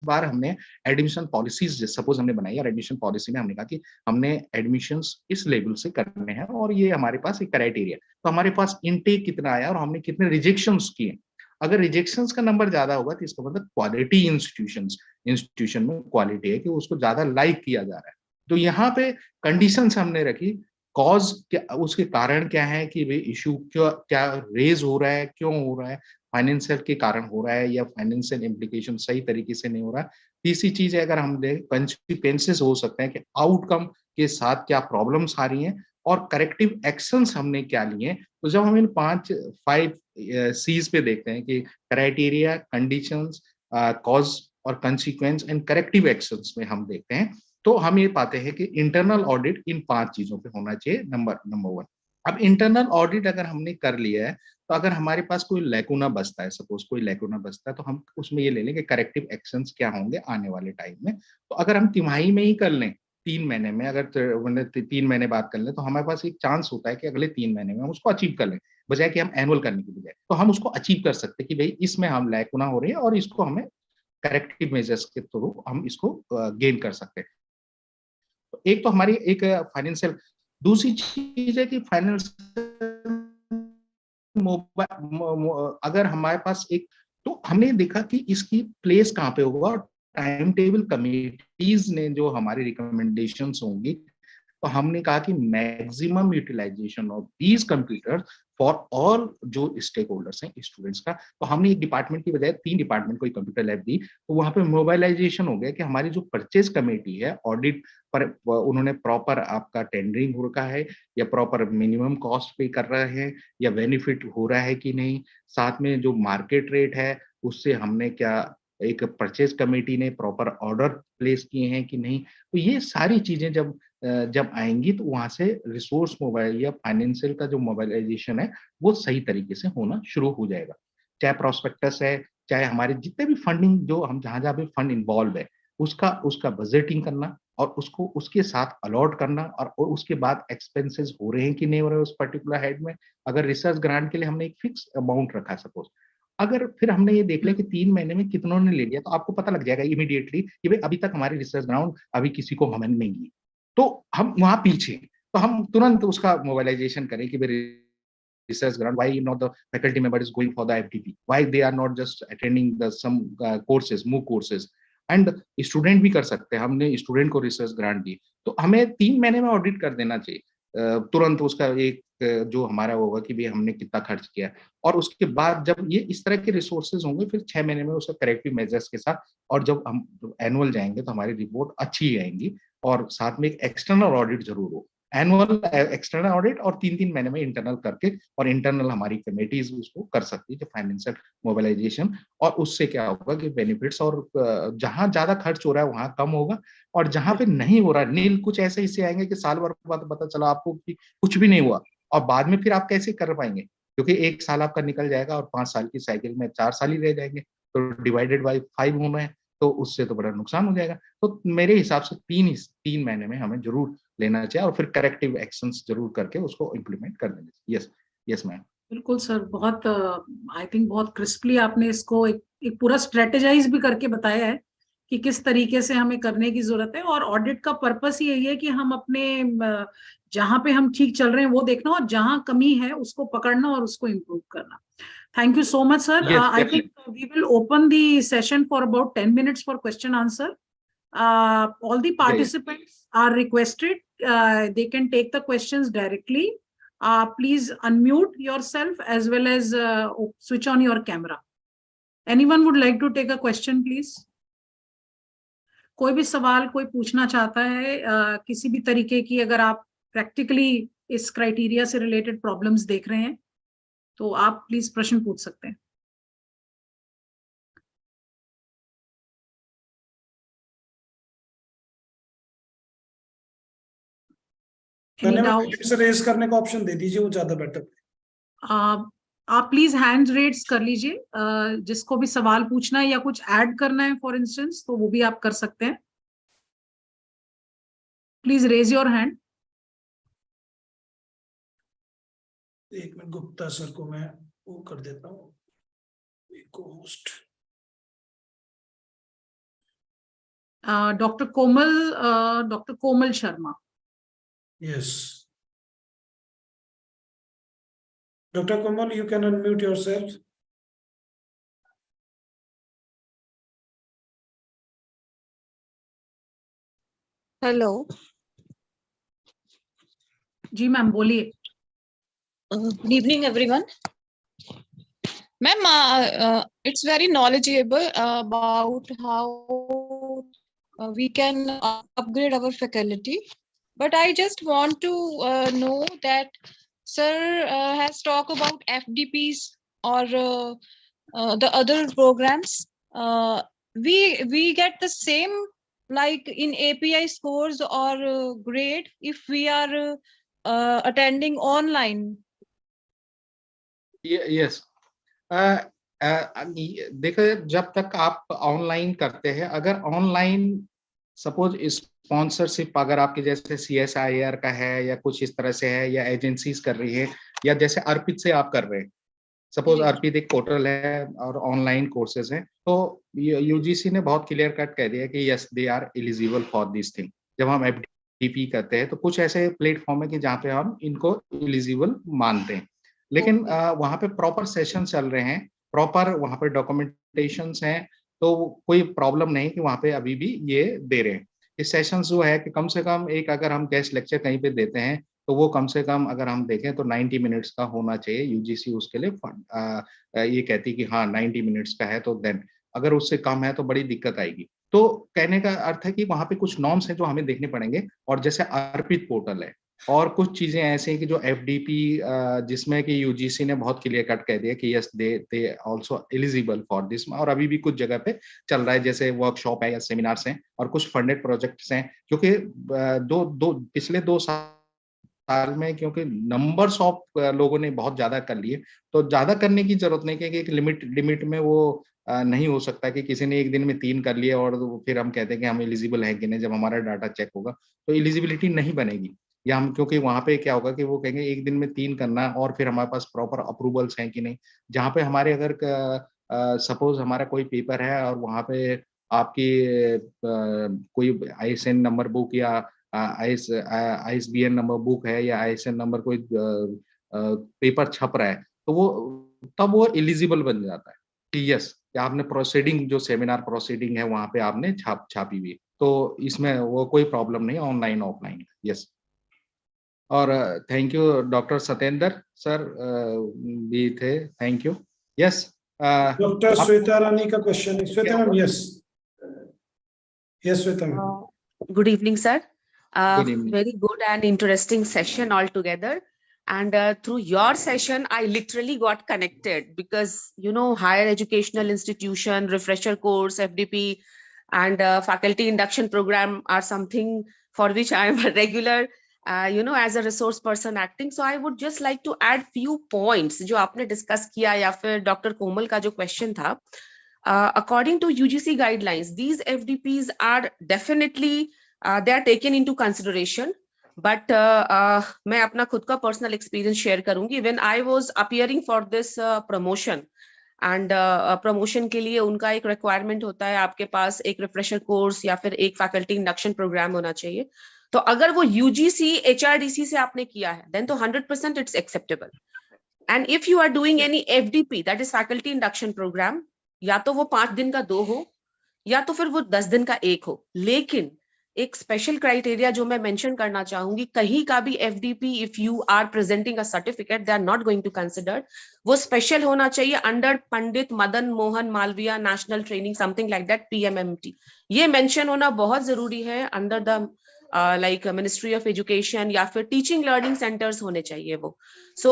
Speaker 4: बार हमने एडमिशन पॉलिसीज सपोज हमने बनाई और एडमिशन पॉलिसी में हमने कहा कि हमने एडमिशंस इस लेवल से करने हैं और ये हमारे पास एक क्राइटेरिया, तो हमारे पास इनटेक कितना आया और हमने कितने रिजेक्शंस किए। अगर रिजेक्शंस का नंबर ज्यादा होगा तो इसका मतलब क्वालिटी इंस्टीट्यूशन में क्वालिटी है कि उसको ज्यादा लाइक किया जा रहा है। तो यहाँ पे कंडीशंस हमने रखी, कॉज क्या, उसके कारण क्या है कि भाई इशू क्या क्या रेज हो रहा है, क्यों हो रहा है, फाइनेंशियल के कारण हो रहा है या फाइनेंशियल इम्प्लीकेशन सही तरीके से नहीं हो रहा है। तीसरी चीज है अगर हम देखें कंसिक्वेंसेस हो सकते हैं कि आउटकम के साथ क्या प्रॉब्लम्स आ रही हैं और करेक्टिव एक्शंस हमने क्या लिए। तो जब हम इन 5 सीज पे देखते हैं कि क्राइटेरिया, कंडीशंस, कॉज और कंसिक्वेंस एंड करेक्टिव एक्शंस में हम देखते हैं, तो हम ये पाते हैं कि इंटरनल ऑडिट इन 5 चीजों पे होना चाहिए। नंबर 1। अब इंटरनल ऑडिट अगर हमने कर लिया है तो अगर हमारे पास कोई लैकुना बचता है, सपोज कोई लैकुना बचता है, तो हम उसमें ये ले लें कि करेक्टिव एक्शंस क्या होंगे आने वाले टाइम में। तो अगर हम तिमाही में ही कर लें, 3 महीने में अगर 3 महीने बाद कर लें, तो हमारे पास एक चांस होता है कि अगले 3 महीने में हम उसको अचीव कर लें, बजाय कि हम एनुअल करने की बजाय। तो हम उसको अचीव कर सकते हैं कि भाई इसमें हम लैकुना हो रही है और इसको हमें करेक्टिव मेजर्स के थ्रू हम इसको गेन कर सकते हैं। तो एक तो हमारी एक फाइनेंशियल, दूसरी चीज है कि फाइनेंशियल अगर हमारे पास एक, तो हमने देखा कि इसकी प्लेस कहाँ पे होगा और टाइम टेबल कमिटीज ने जो हमारी रिकमेंडेशंस होंगी, तो हमने कहा कि maximum utilization of these computers for all जो स्टेक होल्डर्स हैं स्टूडेंट्स का। तो हमने एक डिपार्टमेंट की बजाय 3 डिपार्टमेंट को एक कंप्यूटर लैब दी, तो वहां पे मोबाइलाइजेशन हो गया कि हमारी जो परचेज कमेटी है ऑडिट पर उन्होंने प्रॉपर आपका टेंडरिंग हो रखा है या प्रॉपर मिनिमम कॉस्ट पे कर रहे हैं या बेनिफिट हो रहा है कि नहीं, साथ में जो मार्केट रेट है उससे हमने क्या, एक परचेज कमेटी ने प्रॉपर ऑर्डर प्लेस किए हैं कि नहीं। तो ये सारी चीजें जब आएंगी तो वहां से रिसोर्स मोबाइल या फाइनेंशियल का जो मोबाइलाइजेशन है वो सही तरीके से होना शुरू हो जाएगा। चाहे प्रोस्पेक्टस है, चाहे हमारे जितने भी फंडिंग जो हम जहां जहां भी फंड इन्वॉल्व है उसका उसका बजटिंग करना और उसको उसके साथ अलॉट करना और उसके बाद एक्सपेंसेस हो रहे हैं कि नहीं हो रहे उस पर्टिकुलर हेड में। अगर रिसर्च ग्रांट के लिए हमने एक फिक्स अमाउंट रखा सपोज, अगर फिर हमने ये देख लिया कि 3 महीने में कितनों ने ले लिया, तो आपको पता लग जाएगा इमीडिएटली कि भाई अभी तक हमारी रिसर्च ग्राउंड अभी किसी को हमने नहीं दी, तो हम वहां पीछे, तो हम तुरंत उसका मोबाइलाइजेशन करें कि भाई research grant, why not the faculty member is going for the FDP, why they are not just attending the some courses, MOOC courses, and student भी कर सकते हैं। हमने स्टूडेंट को रिसर्च ग्रांट दी तो हमें 3 महीने में ऑडिट कर देना चाहिए। तुरंत उसका एक जो हमारा होगा कि भाई हमने कितना खर्च किया, और उसके बाद जब ये इस तरह के रिसोर्सेज होंगे फिर 6 महीने में उसका करेक्टिव मेजर्स के साथ, और जब हम एनुअल जाएंगे तो हमारी रिपोर्ट अच्छी आएंगी, और साथ में एक एक्सटर्नल ऑडिट जरूर हो, एनुअल एक्सटर्नल ऑडिट, और 3-3 महीने में इंटरनल करके, और इंटरनल हमारी कमेटीज उसको कर सकती है जो फाइनेंशियल मोबिलाइजेशन, और उससे क्या होगा कि बेनिफिट्स, और जहां ज्यादा खर्च हो रहा है वहां कम होगा, और जहां पे नहीं हो रहा है नील, कुछ ऐसे हिस्से आएंगे कि साल भर बाद पता चला आपको कि कुछ भी नहीं हुआ, और बाद में फिर आप कैसे कर पाएंगे, क्योंकि 1 साल आपका निकल जाएगा और 5 साल की साइकिल में 4 साल ही रह जाएंगे, तो डिवाइडेड बाई 5 होना है, तो उससे तो बड़ा नुकसान हो जाएगा। तो मेरे हिसाब से 3 महीने में हमें जरूर लेना चाहिए, और फिर करेक्टिव एक्शंस जरूर करके उसको इम्प्लीमेंट कर देना चाहिए। Yes, yes ma'am.
Speaker 2: बिल्कुल सर, बहुत आई थिंक बहुत क्रिस्पली आपने इसको एक पूरा स्ट्रेटेजाइज भी करके बताया है कि किस तरीके से हमें करने की जरूरत है, और ऑडिट का पर्पस ही यही है कि हम अपने जहां पे हम ठीक चल रहे हैं वो देखना, और जहां कमी है उसको पकड़ना और उसको इम्प्रूव करना। Thank you so much, sir.
Speaker 4: Yes,
Speaker 2: I think we will open the session for about 10 minutes for question answer. All the participants are requested. They can take the questions directly. Please unmute yourself as well as switch on your camera. Anyone would like to take a question, please? कोई भी सवाल कोई पूछना चाहता है किसी भी तरीके की, अगर आप प्रैक्टिकली इस क्राइटेरिया से रिलेटेड प्रॉब्लम्स देख रहे हैं तो आप प्लीज प्रश्न पूछ सकते हैं।
Speaker 1: से रेज करने का ऑप्शन दे दीजिए, वो ज्यादा बेटर।
Speaker 2: आप प्लीज हैंड रेज कर लीजिए, जिसको भी सवाल पूछना है या कुछ ऐड करना है फॉर इंस्टेंस, तो वो भी आप कर सकते हैं। Please raise your hand.
Speaker 1: एक मिनट, गुप्ता सर को मैं वो कर देता हूँ host.
Speaker 2: Doctor Komal Sharma.
Speaker 1: Yes, doctor Komal, you can unmute yourself.
Speaker 5: Hello
Speaker 2: जी मैम, बोलिए।
Speaker 5: Good evening everyone. Ma'am, it's very knowledgeable about how we can upgrade our faculty, but I just want to know that sir has talked about FDPs or the other programs. We get the same like in API scores or grade if we are attending online.
Speaker 4: Yes, देखो, जब तक आप online करते हैं, अगर online suppose sponsorship अगर आपके जैसे CSIR का है या कुछ इस तरह से है, या एजेंसीज कर रही है, या जैसे अर्पित से आप कर रहे हैं, सपोज अर्पित एक पोर्टल है और ऑनलाइन कोर्सेज हैं, तो UGC ने बहुत क्लियर कट कह दिया कि yes they are eligible for this thing. जब हम FDP करते हैं तो कुछ ऐसे प्लेटफॉर्म है कि जहाँ पे हम इनको एलिजिबल मानते हैं, लेकिन वहाँ पे प्रॉपर सेशन चल रहे हैं, प्रॉपर वहाँ पे डॉक्यूमेंटेशन हैं, तो कोई प्रॉब्लम नहीं कि वहाँ पे अभी भी ये दे रहे हैं। इस सेशंस जो है कि कम से कम एक अगर हम गेस्ट लेक्चर कहीं पे देते हैं तो वो कम से कम अगर हम देखें तो 90 मिनट्स का होना चाहिए। UGC उसके लिए ये कहती कि हाँ 90 मिनट्स का है, तो देन अगर उससे कम है तो बड़ी दिक्कत आएगी। तो कहने का अर्थ है कि वहाँ पे कुछ नॉर्म्स हैं जो हमें देखने पड़ेंगे, और जैसे अर्पित पोर्टल है और कुछ चीजें ऐसी हैं कि जो FDP जिसमें कि UGC ने बहुत क्लियर कट कह दिया कि yes they also eligible for this, और अभी भी कुछ जगह पे चल रहा है, जैसे वर्कशॉप है या सेमिनार्स हैं और कुछ फंडेड प्रोजेक्ट्स हैं, क्योंकि पिछले 2 साल में क्योंकि नंबर्स ऑफ लोगों ने बहुत ज्यादा कर लिए, तो ज्यादा करने की जरूरत नहीं कि एक लिमिट में वो नहीं हो सकता कि किसी ने एक दिन में 3 कर लिए और फिर हम कहते हैं कि हम एलिजिबल हैं कि नहीं। जब हमारा डाटा चेक होगा तो एलिजिबिलिटी नहीं बनेगी, या हम क्योंकि वहां पे क्या होगा कि वो कहेंगे एक दिन में 3 करना है और फिर हमारे पास प्रॉपर अप्रूवल्स हैं कि नहीं। जहाँ पे हमारे अगर सपोज हमारा कोई पेपर है और वहाँ पे आपकी कोई ISN नंबर बुक या ISBN नंबर बुक है या ISN नंबर कोई पेपर छप रहा है, तो वो तब वो एलिजिबल बन जाता है कि यस आपने प्रोसीडिंग जो सेमिनार प्रोसीडिंग है वहां पे आपने छापी हुई, तो इसमें वो कोई प्रॉब्लम नहीं ऑनलाइन ऑफलाइन। यस और thank you doctor Satendra sir भी थे, thank you. Yes
Speaker 1: doctor Shweta Rani का क्वेश्चन है। Shweta ma'am, yes yes Shweta ma'am.
Speaker 6: Good evening, sir.
Speaker 4: Good evening.
Speaker 6: Very good and interesting session altogether. And through your session, I literally got connected because, you know, higher educational institution, refresher course, FDP, and faculty induction program are something for which I am a regular, you know, as a resource person acting. So I would just like to add few points जो आपने discuss किया या फिर doctor कोमल का जो question था. According to UGC guidelines, these FDPs are definitely they are taken into consideration. But मैं अपना खुद का personal experience share करूंगी. When I was appearing for this promotion, and promotion के लिए उनका एक requirement होता है, आपके पास एक refresher course या फिर एक faculty induction program होना चाहिए. तो अगर वो UGC HRDC से आपने किया है, then तो 100% it's acceptable. And if you are doing any FDP, that is faculty induction program, या तो वो 5 दिन का 2 हो या तो फिर वो 10 दिन का 1 हो. लेकिन एक स्पेशल क्राइटेरिया जो मैं मेंशन करना चाहूंगी, कहीं का भी FDP if you are presenting a certificate, they are not going to consider. वो स्पेशल होना चाहिए under Pandit Madan Mohan Malaviya national training, something like that, PMMT. ये मेंशन होना बहुत जरूरी है under the like Ministry of Education या फिर टीचिंग लर्निंग सेंटर्स होने चाहिए वो. So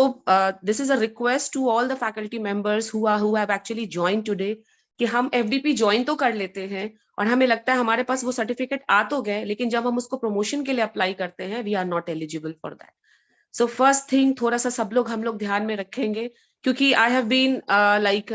Speaker 6: this is a request to all the faculty members who have actually joined today कि हम FDP ज्वाइन तो कर लेते हैं और हमें लगता है हमारे पास वो सर्टिफिकेट आ तो गए, लेकिन जब हम उसको प्रमोशन के लिए अप्लाई करते हैं, we are not eligible for that. So first thing थोड़ा सा सब लोग हम लोग ध्यान में रखेंगे, क्योंकि I have been like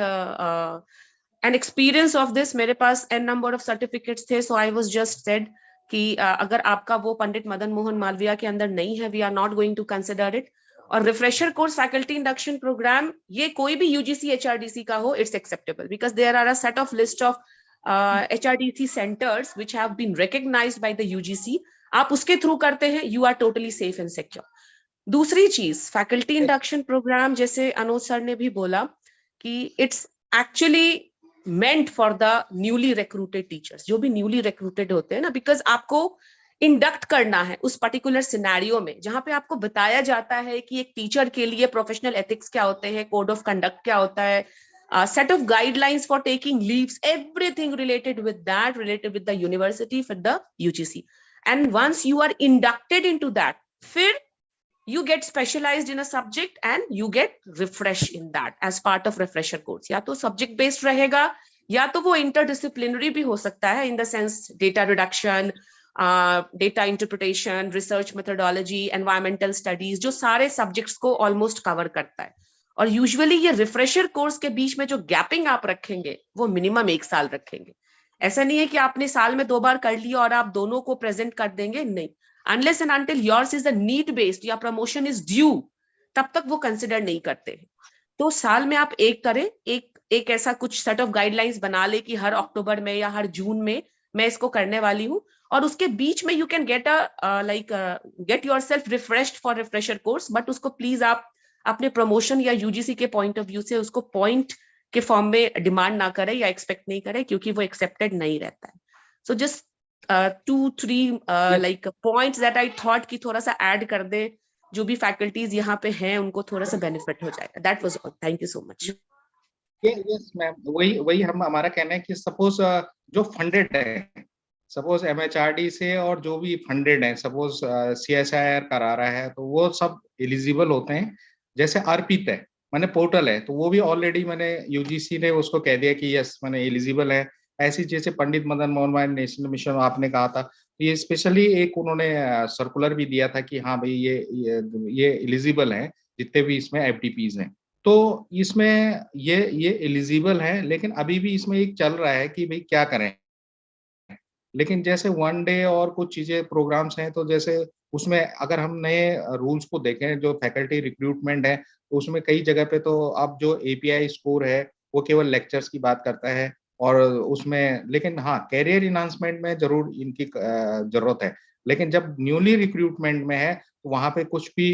Speaker 6: an experience of this. मेरे पास एन नंबर ऑफ सर्टिफिकेट्स थे, so I was just said कि अगर आपका वो पंडित मदन मोहन मालविया के अंदर नहीं है, we are not going to consider it. और refresher course faculty induction programme, ये कोई भी UGC HRDC का हो, it's acceptable because there are a set of list of HRDC centres which have been recognised by the UGC. आप उसके through करते हैं, you are totally safe and secure. दूसरी चीज, फैकल्टी इंडक्शन प्रोग्राम, जैसे अनुज sir ने भी बोला कि it's actually meant for the newly recruited teachers, जो भी न्यूली रिक्रूटेड होते हैं ना, बिकॉज आपको इंडक्ट करना है उस पर्टिकुलर सिनेरियो में जहां पे आपको बताया जाता है कि एक टीचर के लिए प्रोफेशनल एथिक्स क्या होते हैं, कोड ऑफ कंडक्ट क्या होता है, set of guidelines for taking leaves, everything related with that, related with the university for the UGC. And once you are inducted into that, फिर you get specialized in a subject and you get refreshed in that as part of refresher course. या तो subject based रहेगा या तो वो interdisciplinary भी हो सकता है, in the sense data reduction, data interpretation, research methodology, environmental studies, जो सारे subjects को almost cover करता है. और यूजुअली ये रिफ्रेशर कोर्स के बीच में जो गैपिंग आप रखेंगे वो मिनिमम 1 साल रखेंगे. ऐसा नहीं है कि आपने साल में 2 बार कर लिया और आप दोनों को प्रेजेंट कर देंगे, नहीं. Unless and until yours is a need based या प्रमोशन इज ड्यू, तब तक वो कंसिडर नहीं करते हैं. तो साल में आप एक करें, एक ऐसा कुछ सेट ऑफ गाइडलाइंस बना ले कि हर अक्टूबर में या हर जून में मैं इसको करने वाली हूँ, और उसके बीच में you can get get yourself refreshed for refresher course. But उसको प्लीज आप अपने प्रमोशन या UGC के पॉइंट ऑफ व्यू से उसको पॉइंट के फॉर्म में डिमांड ना करें या एक्सपेक्ट नहीं करें, क्योंकि वो एक्सेप्टेड नहीं रहता है. So just 2-3 like points that I thought कि थोड़ा सा ऐड कर दे, जो भी फैकल्टीज यहाँ पे हैं उनको थोड़ा सा बेनिफिट हो जाएगा. That was all. Thank you so much.
Speaker 4: Yes ma'am, वही हमारा कहना है कि सपोज जो फंडेड है, सपोज MHRD से और जो भी फंडेड है, सपोज CSIR करा रहा है, तो वो सब एलिजिबल होते हैं. जैसे RP तय मैंने पोर्टल है, तो वो भी ऑलरेडी मैंने UGC ने उसको कह दिया कि यस मैंने एलिजिबल है. ऐसी जैसे पंडित मदन मोहन मालवीय नेशनल मिशन आपने कहा था, ये स्पेशली एक उन्होंने सर्कुलर भी दिया था कि हाँ भाई ये एलिजिबल है जितने भी इसमें FDPs हैं. तो इसमें ये एलिजिबल है, लेकिन अभी भी इसमें एक चल रहा है कि भाई क्या करें. लेकिन जैसे 1 डे और कुछ चीजें प्रोग्राम्स हैं, तो जैसे उसमें अगर हम नए रूल्स को देखें, जो फैकल्टी रिक्रूटमेंट है, तो उसमें कई जगह पे तो अब जो API स्कोर है वो केवल लेक्चर्स की बात करता है, और उसमें लेकिन हाँ कैरियर इन्हांसमेंट में जरूर इनकी जरूरत है. लेकिन जब न्यूली रिक्रूटमेंट में है तो वहाँ पे कुछ भी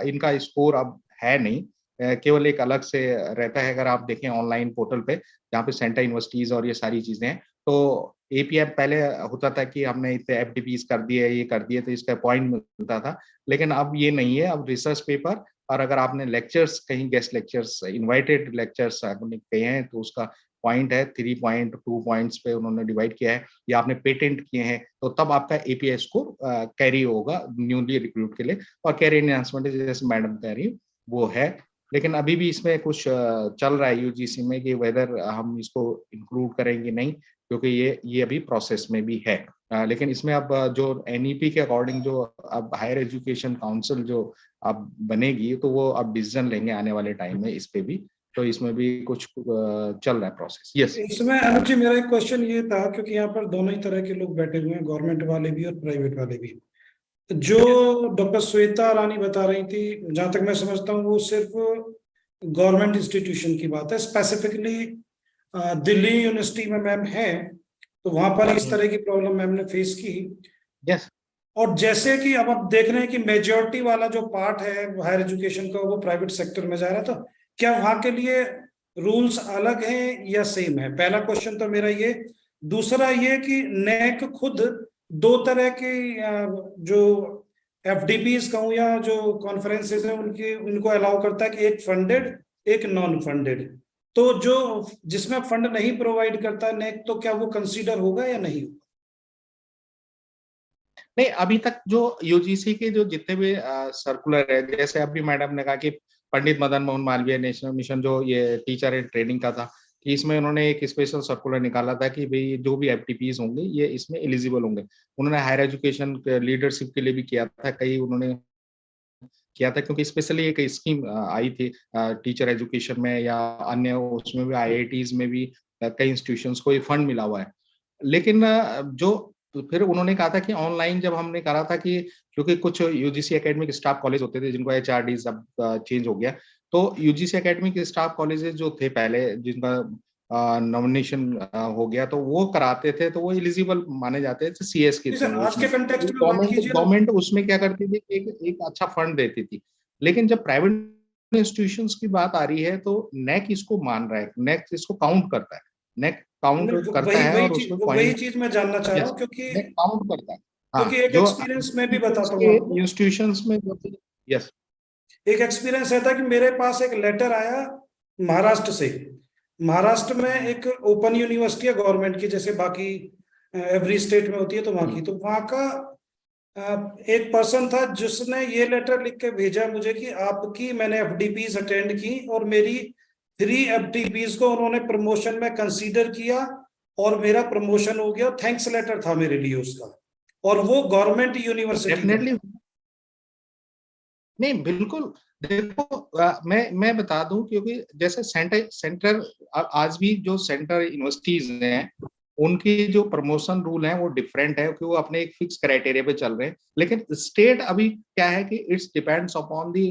Speaker 4: इनका स्कोर अब है नहीं, केवल एक अलग से रहता है. अगर आप देखें ऑनलाइन पोर्टल पे जहाँ पे सेंटर यूनिवर्सिटीज और ये सारी चीजें हैं, तो एपीएम पहले होता था कि हमने इतने एफडीपीज कर दिए, ये कर दिए, तो इसका पॉइंट मिलता था। लेकिन अब ये नहीं है, अब रिसर्च पेपर, और अगर आपने लेक्चर्स कहीं गेस्ट लेक्चर्स, इनवाइटेड लेक्चर्स आपने कहे हैं, तो उसका पॉइंट है 3 पॉइंट 2 पॉइंट्स पे उन्होंने डिवाइड किया है, या आपने पेटेंट किए हैं, तो तब आपका एपीएस स्कोर कैरी होगा न्यूली रिक्रूट के लिए। और कैरियर एनहांसमेंट जैसे मैडम कह रही वो है, लेकिन अभी भी इसमें कुछ चल रहा है यूजीसी में कि वेदर हम इसको इंक्लूड करेंगे नहीं, क्योंकि ये अभी प्रोसेस में भी है। लेकिन इसमें अब जो एनईपी के अकॉर्डिंग जो अब हायर एजुकेशन काउंसिल जो अब बनेगी, तो वो अब डिसीजन लेंगे आने वाले टाइम में इस पे भी, तो इसमें भी कुछ चल रहा है प्रोसेस। यस,
Speaker 1: इसमें अनुज जी, मेरा एक क्वेश्चन ये था, क्योंकि यहाँ पर दोनों ही तरह के लोग बैठे हुए हैं, गवर्नमेंट वाले भी और प्राइवेट वाले भी। जो डॉक्टर श्वेता रानी बता रही थी, जहां तक मैं समझता हूँ, वो सिर्फ गवर्नमेंट इंस्टीट्यूशन की बात है। स्पेसिफिकली दिल्ली यूनिवर्सिटी में मैम है, तो वहां पर इस तरह की प्रॉब्लम मैम ने फेस की।
Speaker 4: यस।
Speaker 1: और जैसे कि अब आप देख रहे हैं कि मेजोरिटी वाला जो पार्ट है हायर एजुकेशन का, वो प्राइवेट सेक्टर में जा रहा है, तो क्या वहां के लिए रूल्स अलग हैं या सेम है? पहला क्वेश्चन तो मेरा ये। दूसरा ये कि नेक खुद दो तरह के जो एफडीपीज कहूँ या जो कॉन्फ्रेंसेज है, उनकी उनको अलाउ करता है कि एक फंडेड, एक नॉन फंडेड। तो जो जिसमें फंड नहीं प्रोवाइड करता नेक, तो क्या वो कंसीडर होगा या नहीं?
Speaker 4: नहीं, अभी तक जो यूजीसी के जो जितने भी सर्कुलर है, जैसे अभी मैडम ने कहा कि पंडित मदन मोहन मालवीय नेशनल मिशन जो ये टीचर एंड ट्रेनिंग का था, कि इसमें उन्होंने एक स्पेशल सर्कुलर निकाला था कि भाई जो भी एफटीपीज होंगे ये इसमें एलिजिबल होंगे। उन्होंने हायर एजुकेशन लीडरशिप के लिए भी किया था, कई उन्होंने किया था, क्योंकि स्पेशली एक स्कीम आई थी टीचर एजुकेशन में या अन्य उसमें भी, आईआईटीज में भी कई इंस्टीट्यूशंस को ये फंड मिला हुआ है। लेकिन तो फिर उन्होंने कहा था कि ऑनलाइन जब हमने करा था कि क्योंकि कुछ यूजीसी एकेडमिक स्टाफ कॉलेज होते थे जिनको एचआरडीज अब चेंज हो गया, तो यूजीसी एकेडमिक स्टाफ कॉलेजेस जो थे पहले जिनका नॉमिनेशन हो गया, तो वो कराते थे, तो वो एलिजिबल माने जाते थे, सीएस के थे
Speaker 1: आज के
Speaker 4: उसमें।
Speaker 1: कंटेक्स्ट में बात
Speaker 4: गवर्नमेंट
Speaker 1: कीजिए।
Speaker 4: गवर्नमेंट उसमें क्या करती थी, एक अच्छा फंड देती थी। लेकिन जब प्राइवेट इंस्टीट्यूशंस की बात आ रही है, तो नेक इसको मान रहा है, नेक इसको काउंट करता है, नेक काउंट करता
Speaker 1: वही
Speaker 4: है
Speaker 1: वही
Speaker 4: और
Speaker 1: चीज
Speaker 4: उसमें
Speaker 1: वही
Speaker 4: पॉइंट।
Speaker 1: चीज मैं जानना चाह रहा
Speaker 4: यस,
Speaker 1: हूँ, क्योंकि
Speaker 4: नेक काउंट करता है। हाँ,
Speaker 1: एक
Speaker 4: जो
Speaker 1: एक्सपीरियंस मैं भी बताता हूँ आपको।
Speaker 4: इंस्टीट्यूशंस में जो, यस,
Speaker 1: एक एक्सपीरियंस है था कि मेरे पास एक लेटर आया महाराष्ट्र से। महाराष्ट्र में एक ओपन यूनिवर्सिटी है गवर्नमेंट की, जैसे बाकी एवरी स्टेट में होती है, तो वहां की, तो वहां का एक पर्सन था जिसने ये लेटर लिख के भेजा मुझे कि आपकी मैंने एफडीपीज अटेंड की और मेरी 3 एफडीपीज को उन्होंने प्रमोशन में कंसीडर किया और मेरा प्रमोशन हो गया। थैंक्स लेटर था मेरे लिए उसका, और वो गवर्नमेंट यूनिवर्सिटी का।
Speaker 4: डेफिनेटली। नहीं, बिल्कुल। देखो मैं बता दूं, क्योंकि जैसे सेंटर आज भी जो सेंटर यूनिवर्सिटीज हैं, उनकी जो प्रमोशन रूल है वो डिफरेंट है, क्योंकि वो अपने एक फिक्स क्राइटेरिया पे चल रहे हैं। लेकिन स्टेट अभी क्या है कि it's depends upon the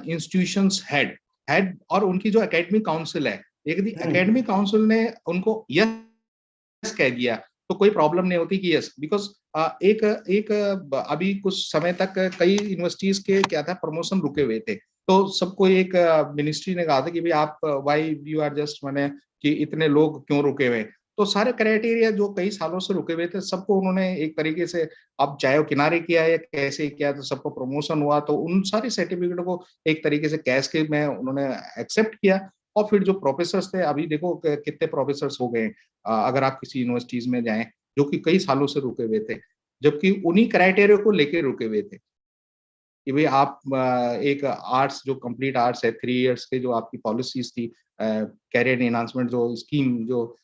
Speaker 4: institutions head और उनकी जो एकेडमिक काउंसिल है। यदि एकेडमिक काउंसिल ने उनको यस कह दिया, तो कोई प्रॉब्लम नहीं होती कि यस, बिकॉज एक एक अभी कुछ समय तक कई यूनिवर्सिटीज के क्या था, प्रमोशन रुके हुए थे। तो सबको एक मिनिस्ट्री ने कहा था कि भाई आप व्हाई यू आर जस्ट, माने कि इतने लोग क्यों रुके हुए। तो सारे क्राइटेरिया जो कई सालों से रुके हुए थे, सबको उन्होंने एक तरीके से, अब चाहे वो किनारे किया या कैसे किया, तो सबको प्रमोशन हुआ, तो उन सारे सर्टिफिकेट को एक तरीके से कैश के में उन्होंने एक्सेप्ट किया। और फिर जो प्रोफेसर्स थे, अभी देखो कितने प्रोफेसर्स हो गए अगर आप किसी यूनिवर्सिटीज में जाएं, जो कि कई सालों से रुके हुए थे, जबकि उन्हीं क्राइटेरिया को लेके रुके हुए थे कि भाई आप एक आर्ट्स, जो कंप्लीट आर्ट्स है, 3 इयर्स के जो आपकी पॉलिसीज थी, कैरियर एनहांसमेंट जो स्कीम जो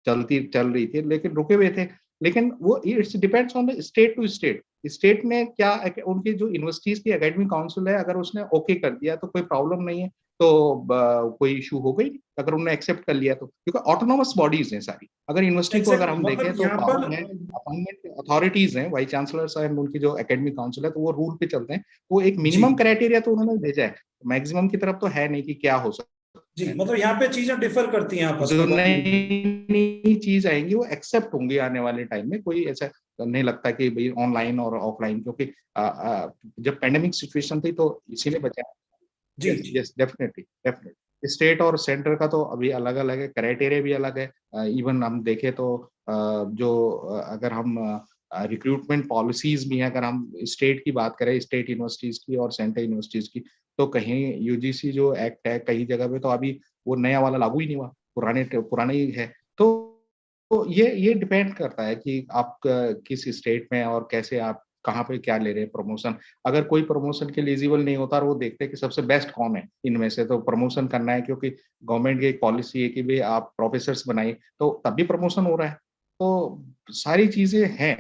Speaker 4: चल रही थी, लेकिन रुके हुए थे। लेकिन वो it's depends on state to state. State ने क्या, उनकी जो यूनिवर्सिटीज की एकेडमिक काउंसिल है, अगर उसने ओके कर दिया तो कोई प्रॉब्लम नहीं है, तो कोई इशू हो गई अगर उन्होंने एक्सेप्ट कर लिया तो, क्योंकि ऑटोनोमस बॉडीज हैं सारी। अगर यूनिवर्सिटी को अगर
Speaker 1: एग्जैक्टली,
Speaker 4: हम देखें
Speaker 1: मतलब
Speaker 4: तो
Speaker 1: यहाँ
Speaker 4: पावर
Speaker 1: पर
Speaker 4: है, अपॉइंटमेंट अथॉरिटीज हैं, वाइस चांसलर्स हैं, उनकी जो एकेडमिक काउंसिल है, तो वो रूल पे चलते हैं। वो एक
Speaker 1: जी
Speaker 4: मिनिमम क्राइटेरिया तो उन्होंने भेजा है, मैक्सिमम की तरफ तो है नहीं कि क्या हो सकता
Speaker 1: जी,
Speaker 4: है।
Speaker 1: मतलब यहाँ पे चीजें डिफर करती हैं आपस
Speaker 4: जो
Speaker 1: में गवर्नमेंट।
Speaker 4: नई नई चीज आएंगी वो एक्सेप्ट होंगी आने वाले टाइम में। कोई ऐसा नहीं लगता कि भाई ऑनलाइन और ऑफलाइन, क्योंकि जब पैंडेमिक सिचुएशन थी तो इसीलिए बचा।
Speaker 1: जी
Speaker 4: यस
Speaker 1: जी।
Speaker 4: Yes, definitely definitely. स्टेट और सेंटर का तो अभी अलग अलग है, क्राइटेरिया भी अलग है। इवन हम देखें तो जो अगर हम रिक्रूटमेंट पॉलिसीज भी हैं, अगर हम स्टेट की बात करें, स्टेट यूनिवर्सिटीज की और सेंट्रल यूनिवर्सिटीज की, तो कहीं यूजीसी जो एक्ट है कई जगह पे तो अभी वो नया वाला लागू ही नहीं हुआ, पुराना ही है। तो ये डिपेंड करता है कि आप किस स्टेट में और कैसे आप कहाँ पे क्या ले रहे हैं प्रमोशन। अगर कोई प्रमोशन के लिए एलिजिबल नहीं होता और वो देखते हैं कि सबसे बेस्ट कौन है इनमें से, तो प्रमोशन करना है, क्योंकि गवर्नमेंट की एक पॉलिसी है कि भाई आप प्रोफेसर्स बनाइए, तो तब भी प्रमोशन हो रहा है। तो सारी चीजें हैं,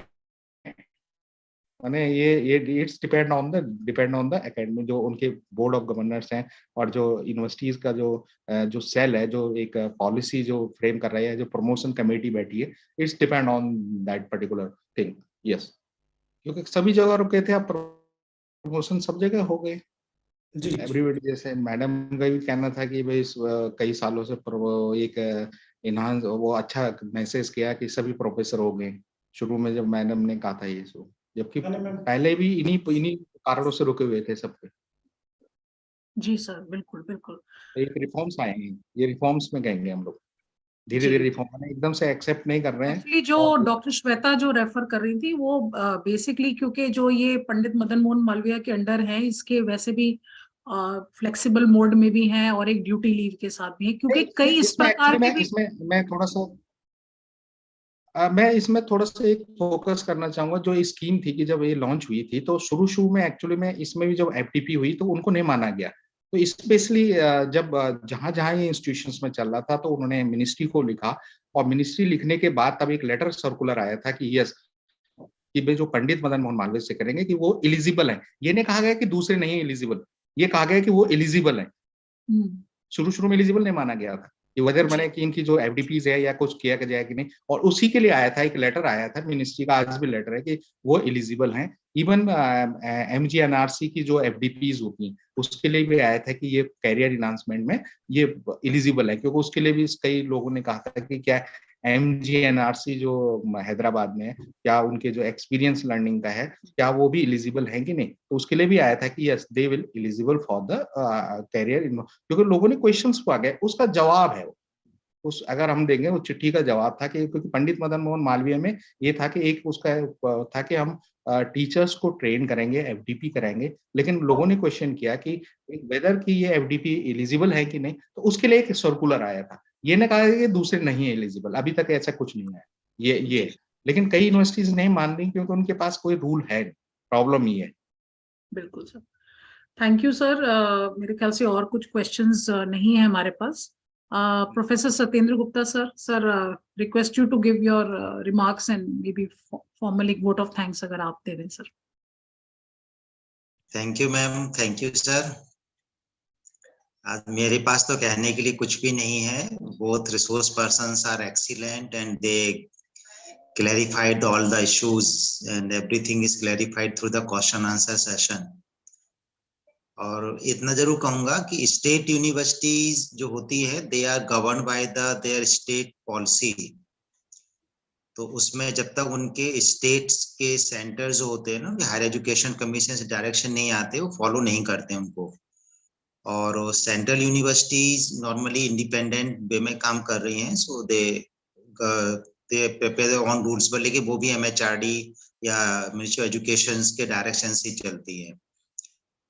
Speaker 4: माने ये it's depend on the academy, जो उनके बोर्ड ऑफ गवर्नर्स हैं और जो यूनिवर्सिटीज का जो सेल है, जो एक पॉलिसी जो फ्रेम कर रहा है, जो प्रमोशन कमेटी बैठी है, it's depend on that particular thing. Yes, क्योंकि सभी जगह रुके थे, अब प्रमोशन सब जगह हो गए
Speaker 1: जी जी।
Speaker 4: एवरीबडी। जैसे मैडम का भी कहना था कि भाई कई सालों से एक इन्हांस वो अच्छा मैसेज किया कि सभी प्रोफेसर हो गए, शुरू में जब मैडम ने कहा था ये सो, जबकि
Speaker 1: मैंने
Speaker 4: पहले भी इन्हीं कारणों से रुके हुए थे सब पे।
Speaker 2: जी सर, बिल्कुल बिल्कुल।
Speaker 4: तो एक रिफॉर्म्स आएंगे, ये रिफॉर्म्स में कहेंगे हम लोग, धीरे
Speaker 2: जी,
Speaker 4: धीरे रिफॉर्म, एकदम से एक्सेप्ट नहीं कर रहे हैं।
Speaker 2: एक्चुअली जो
Speaker 4: और
Speaker 2: डॉक्टर श्वेता जो रेफर कर रही थी वो बेसिकली क्योंकि जो ये पंडित मदन मोहन मालवीय के अंडर है, इसके वैसे भी फ्लेक्सिबल मोड में भी हैं और एक ड्यूटी लीव के साथ भी है, क्योंकि कई इस
Speaker 4: इसमें
Speaker 2: प्रकार
Speaker 4: एक्चुअली
Speaker 2: के
Speaker 4: मैं
Speaker 2: भी।
Speaker 4: इसमें थोड़ा सा मैं इसमें थोड़ा सा एक फोकस करना चाहूंगा। जो स्कीम थी कि जब ये लॉन्च हुई थी, तो शुरू में एक्चुअली में इसमें भी जब एफटीपी हुई तो उनको नहीं माना गया। तो स्पेशली जब जहां जहां ये इंस्टीट्यूशंस में चल रहा था, तो उन्होंने मिनिस्ट्री को लिखा, और मिनिस्ट्री लिखने के बाद तब एक लेटर सर्कुलर आया था कि यस, कि भाई जो पंडित मदन मोहन मालवीय से करेंगे कि वो एलिजिबल है। ये नहीं कहा गया कि दूसरे नहीं एलिजिबल, ये कहा गया कि वो एलिजिबल है। शुरू में एलिजिबल नहीं माना गया था कि वेदर मैंने कि इनकी जो एफडीपीज है या कुछ किया जाए कि नहीं, और उसी के लिए आया था, एक लेटर आया था मिनिस्ट्री का, आज भी लेटर है कि वो एलिजिबल हैं। इवन एमजीएनआरसी की जो एफडीपीज होती हैं उसके लिए भी आया था कि ये कैरियर इनहांसमेंट में ये एलिजिबल है, क्योंकि उसके लिए भी कई लोगों ने कहा था कि क्या एमजीएनआरसी जो हैदराबाद में है, क्या उनके जो एक्सपीरियंस लर्निंग का है, क्या वो भी एलिजिबल है कि नहीं। तो उसके लिए भी आया था कि yes, they will eligible for the career, क्योंकि लोगों ने क्वेश्चंस को आ गए, उसका जवाब है उस, अगर हम देंगे वो चिट्ठी का जवाब था कि क्योंकि पंडित मदन मोहन मालवीय में ये था कि एक उसका था कि हम टीचर्स को ट्रेन करेंगे, एफडीपी कराएंगे, लेकिन लोगों ने क्वेश्चन किया कि वेदर की ये एफडीपी एलिजिबल है कि नहीं, तो उसके लिए एक सर्कुलर आया था। ये ने कहा कि दूसरे नहीं एलिजिबल, अभी तक ऐसा कुछ नहीं है ये लेकिन कई यूनिवर्सिटीज नहीं मान रही क्योंकि उनके पास कोई रूल है, प्रॉब्लम ही है।
Speaker 2: बिल्कुल सर, थैंक यू सर। मेरे ख्याल से और कुछ क्वेश्चंस नहीं है हमारे पास। Professor Satyendra Gupta sir, request you to give your remarks and may be formal एक वोट ऑफ थैंक्स अगर आप दे दें sir.
Speaker 7: Thank you ma'am, thank you sir. आज मेरे पास तो कहने के लिए कुछ भी नहीं है। Both resource persons are excellent and they clarified all the issues and everything is clarified through the question answer session. और इतना जरूर कहूंगा कि स्टेट यूनिवर्सिटीज जो होती है they are govern by their state policy. तो उसमें जब तक उनके स्टेट्स के सेंटर जो होते हैं ना, हायर एजुकेशन कमीशन से डायरेक्शन नहीं आते, वो फॉलो नहीं करते उनको। और सेंट्रल यूनिवर्सिटीज नॉर्मली इंडिपेंडेंट वे में काम कर रही हैं, सो दे प्रिपेयर ऑन रूल्स, लेकिन वो भी एमएचआरडी या मिनिस्ट्री ऑफ एजुकेशन के डायरेक्शन से चलती है।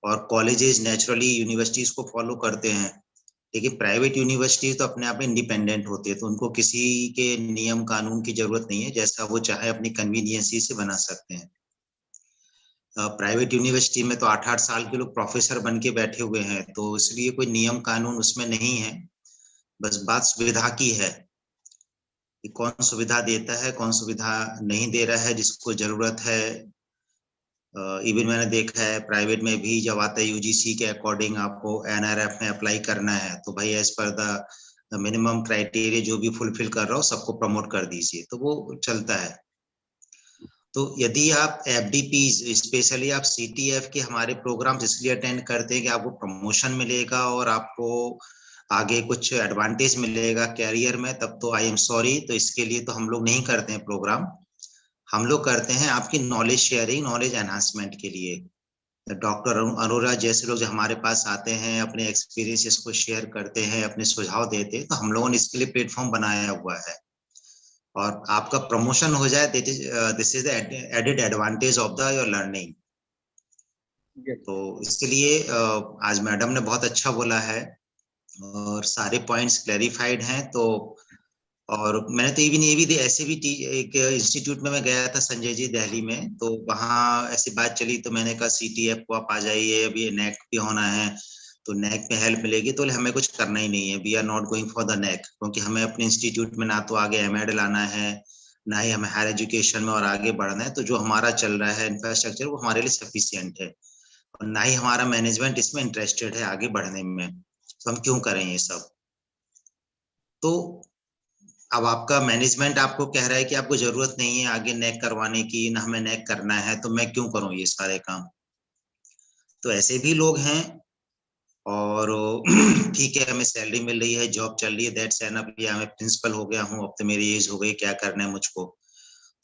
Speaker 7: और कॉलेजेस नेचुरली यूनिवर्सिटीज को फॉलो करते हैं, लेकिन प्राइवेट यूनिवर्सिटीज तो अपने आप में इंडिपेंडेंट होती है, तो उनको किसी के नियम कानून की जरूरत नहीं है, जैसा वो चाहे अपनी कन्वीनियंसी से बना सकते हैं। प्राइवेट यूनिवर्सिटी में तो 8-8 साल के लोग प्रोफेसर बन के बैठे हुए हैं, तो इसलिए कोई नियम कानून उसमें नहीं है। बस बात सुविधा की है कि कौन सुविधा देता है, कौन सुविधा नहीं दे रहा है, जिसको जरूरत है। इवन मैंने देखा है प्राइवेट में भी जब आता है यूजीसी के अकॉर्डिंग आपको एनआरएफ में अप्लाई करना है, तो भाई as per the minimum criteria जो भी फुलफिल कर रहा हो सबको प्रमोट कर दीजिए, तो वो चलता है। तो यदि आप एफडीपीज, स्पेशली आप सीटीएफ के हमारे प्रोग्राम्स इसलिए अटेंड करते हैं कि आपको प्रमोशन मिलेगा और आपको आगे कुछ एडवांटेज मिलेगा कैरियर में, तब तो आई एम सॉरी, तो इसके लिए तो हम लोग नहीं करते हैं प्रोग्राम। हम लोग करते हैं आपकी नॉलेज शेयरिंग, नॉलेज एनहांसमेंट के लिए। डॉक्टर अरोरा जैसे लोग जो हमारे पास आते हैं, अपने एक्सपीरियंसेस को शेयर करते हैं, अपने सुझाव देते हैं, तो हम लोगों ने इसके लिए प्लेटफॉर्म बनाया हुआ है। और आपका प्रमोशन हो जाए, this is the added advantage of the your learning. तो इसलिए आज मैडम ने बहुत अच्छा बोला है और सारे पॉइंट्स क्लैरिफाइड हैं। तो और मैंने तो ये भी ऐसे भी एक इंस्टीट्यूट में मैं गया था संजय जी दिल्ली में, तो वहाँ ऐसी बात चली तो मैंने कहा CTF को आप आ जाइए, अभी नेक भी होना है तो नेक में हेल्प मिलेगी। तो हमें कुछ करना ही नहीं है, we are not going for the NAAC, क्योंकि हमें अपने इंस्टीट्यूट में ना तो आगे एमएड लाना है, ना ही हमें हायर एजुकेशन में और आगे बढ़ना है। तो जो हमारा चल रहा है इंफ्रास्ट्रक्चर वो हमारे लिए सफिशियंट है, और ना ही हमारा मैनेजमेंट इसमें इंटरेस्टेड है आगे बढ़ने में, तो हम क्यों करें ये सब। तो अब आपका मैनेजमेंट आपको कह रहा है कि आपको जरूरत नहीं है आगे नेक करवाने की, ना हमें नेक करना है, तो मैं क्यों करूं ये सारे काम। तो ऐसे भी लोग हैं, और ठीक है हमें सैलरी मिल रही है, जॉब चल रही है, दैट्स एनफ, या मैं प्रिंसिपल हो गया हूँ, अब तो मेरी एज हो गई, क्या करना है मुझको।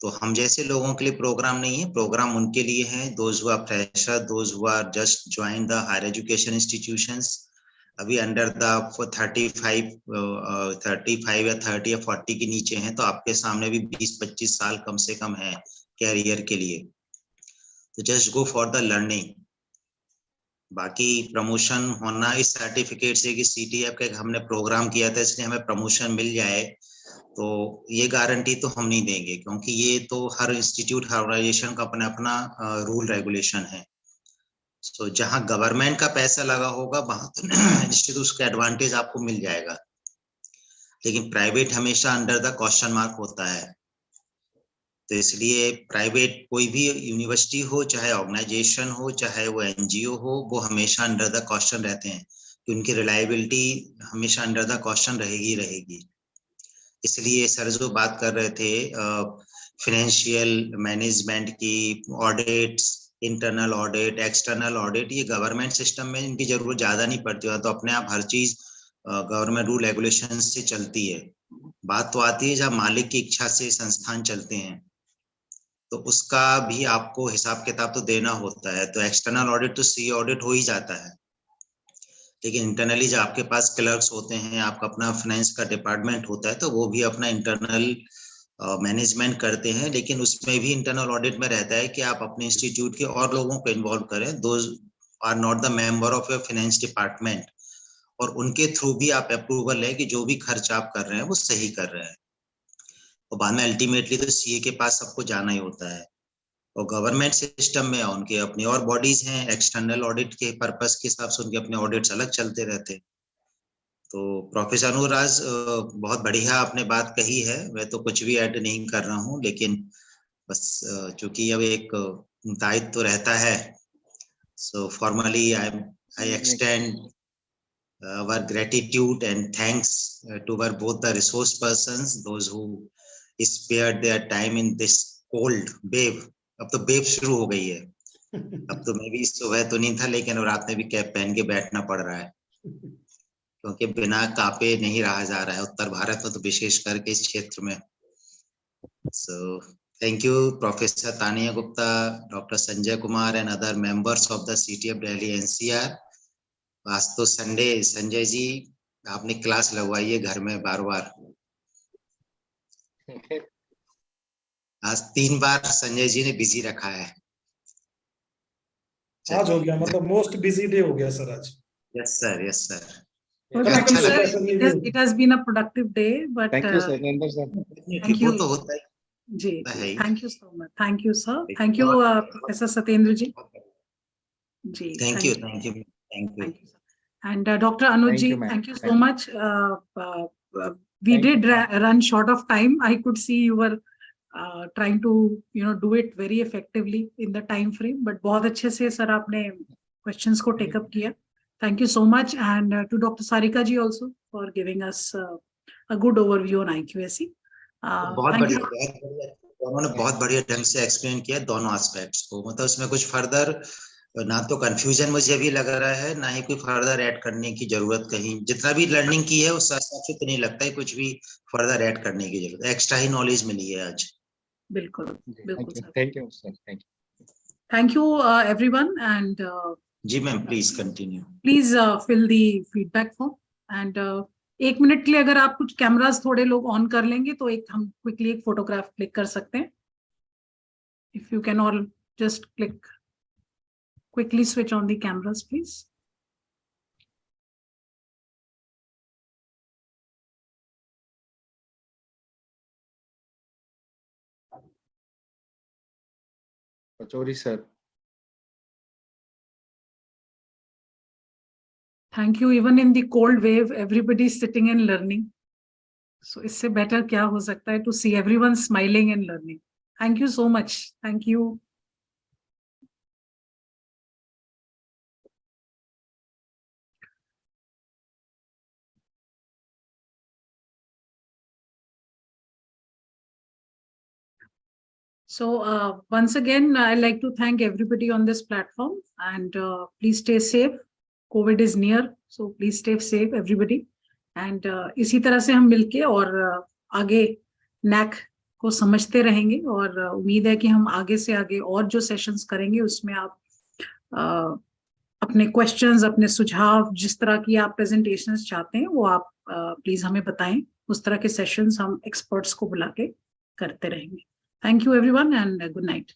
Speaker 7: तो हम जैसे लोगों के लिए प्रोग्राम नहीं है, प्रोग्राम उनके लिए है, those who are fresher, those who are just join the higher education institutions, अभी अंडर द 35 या 30 या 40 के नीचे हैं, तो आपके सामने भी 20-25 साल कम से कम है कैरियर के लिए। तो just go for the learning. बाकी प्रमोशन होना इस सर्टिफिकेट से कि CTF का हमने प्रोग्राम किया था इसलिए हमें प्रमोशन मिल जाए, तो ये गारंटी तो हम नहीं देंगे, क्योंकि ये तो हर इंस्टीट्यूट, हर ऑर्गेनाइजेशन का अपना अपना रूल रेगुलेशन है। सो जहां गवर्नमेंट का पैसा लगा होगा वहां तो इंस्टीट्यूट का एडवांटेज आपको मिल जाएगा, लेकिन प्राइवेट हमेशा अंडर द क्वेश्चन मार्क होता है। तो इसलिए प्राइवेट कोई भी यूनिवर्सिटी हो, चाहे ऑर्गेनाइजेशन हो, चाहे वो NGO हो, वो हमेशा अंडर द क्वेश्चन रहते हैं, कि उनकी रिलायबिलिटी हमेशा अंडर द क्वेश्चन रहेगी रहेगी। इसलिए सर जो बात कर रहे थे फाइनेंशियल मैनेजमेंट की, audits, internal audit, external audit, ये गवर्नमेंट सिस्टम में इनकी जरूरत ज्यादा नहीं पड़ती है, तो अपने आप हर चीज गवर्नमेंट रूल रेगुलेशन से चलती है। बात तो आती है जब मालिक की इच्छा से संस्थान चलते हैं, तो उसका भी आपको हिसाब किताब तो देना होता है। तो एक्सटर्नल ऑडिट तो CA ऑडिट हो ही जाता है, लेकिन इंटरनली जो आपके पास क्लर्क्स होते हैं, आपका अपना फाइनेंस का डिपार्टमेंट होता है, तो वो भी अपना इंटरनल मैनेजमेंट करते हैं, लेकिन उसमें भी इंटरनल ऑडिट में रहता है कि आप अपने इंस्टीट्यूट के और लोगों को इन्वॉल्व करें, those are not the member of your finance department, और उनके थ्रू भी आप अप्रूवल है कि जो भी खर्च आप कर रहे हैं वो सही कर रहे हैं। और बाद में अल्टीमेटली तो CA के पास सबको जाना ही होता है, और गवर्नमेंट सिस्टम में उनके अपनी और बॉडीज हैं, एक्सटर्नल ऑडिट के पर्पस के हिसाब से उनके अपने ऑडिट्स अलग चलते रहते हैं। तो प्रोफेसर अनुराज बहुत बढ़िया आपने बात कही है, मैं तो कुछ भी ऐड नहीं कर रहा हूँ, लेकिन बस चूंकि अब एक दायित्व तो रहता है, so formally I extend our gratitude and thanks to our both the resource persons, those who spared their time in this cold wave. अब तो वेव शुरू हो गई है, अब तो मैं भी सुबह तो नहीं था, लेकिन रात में भी कैप पहन के बैठना पड़ रहा है, क्योंकि बिना कापे नहीं रहा जा रहा है उत्तर भारत में, तो विशेष करके इस क्षेत्र में। So thank you Professor Tania Gupta, Dr. Sanjay Kumar and other members of the CTF Delhi NCR. आज तो संडे, संजय जी आपने क्लास लगवाई है घर में बार बार, आज 3 बार संजय जी ने बिजी रखा है।
Speaker 1: आज हो गया, मतलब मोस्ट बिजी डे हो गया सर आज।
Speaker 7: Yes sir, yes sir.
Speaker 2: Well,
Speaker 1: Practical
Speaker 2: Dr. Sir,
Speaker 1: professor ने भी
Speaker 2: it has been a productive day, but
Speaker 4: Thank you, Satyendra sir.
Speaker 2: thank
Speaker 7: वो
Speaker 2: you.
Speaker 7: तो होता है।
Speaker 2: जी,
Speaker 7: है।
Speaker 2: thank you so much. Thank you, sir. Thank you, Professor Satyendra ji. जी,
Speaker 7: thank you, thank you, thank you.
Speaker 2: Thank you, sir. And Dr. Anuj
Speaker 4: Thank
Speaker 2: ji,
Speaker 4: you, ma'am.
Speaker 2: thank you so
Speaker 4: Thank you.
Speaker 2: much. We
Speaker 4: Thank
Speaker 2: did run short of time. I could see you were trying to, do it very effectively in the time frame. But बहुत अच्छे से sir आपने questions को take up किया. Thank you so much, and to Dr. Sarika ji also for giving us a good overview on IQAC.
Speaker 7: बहुत
Speaker 2: Thank
Speaker 7: बढ़िया,
Speaker 2: you.
Speaker 7: बहुत बढ़िया, उन्होंने बहुत बढ़िया ढंग से एक्सप्लेन किया दोनों एस्पेक्ट्स को, मतलब उसमें कुछ फर्दर ना तो कंफ्यूजन मुझे भी लग रहा है, ना ही कोई फर्दर ऐड करने की जरूरत, कहीं जितना भी लर्निंग की है उस हिसाब से तो नहीं लगता है कुछ भी फर्दर ऐड करने की जरूरत, एक्स्ट्रा ही नॉलेज मिली है आज।
Speaker 2: बिल्कुल, बिल्कुल sir.
Speaker 4: Thank you, sir. Thank you.
Speaker 2: Thank you, everyone, and
Speaker 7: जी ma'am, please continue.
Speaker 2: please fill the feedback form, and 1 minute के लिए अगर आप कुछ कैमरास थोड़े लोग ऑन कर लेंगे तो एक हम क्विकली एक फोटोग्राफ क्लिक कर सकते हैं. If you can all just click quickly switch on the cameras, please.
Speaker 4: Pachori sir.
Speaker 2: Thank you. Even in the cold wave, everybody is sitting and learning. So इससे better क्या हो सकता है to see everyone smiling and learning. Thank you so much. Thank you. So once again, I'd like to thank everybody on this platform, and please stay safe. COVID is near, so please stay safe, everybody. And इसी तरह से हम मिलके और आगे NAC को समझते रहेंगे, और उम्मीद है कि हम आगे से आगे और जो सेशंस करेंगे उसमें आप अपने क्वेश्चंस, अपने सुझाव, जिस तरह की आप प्रेजेंटेशंस चाहते हैं वो आप प्लीज हमें बताएं. उस तरह के सेशंस हम एक्सपर्ट्स को बुला के करते रहेंगे. Thank you everyone and good night.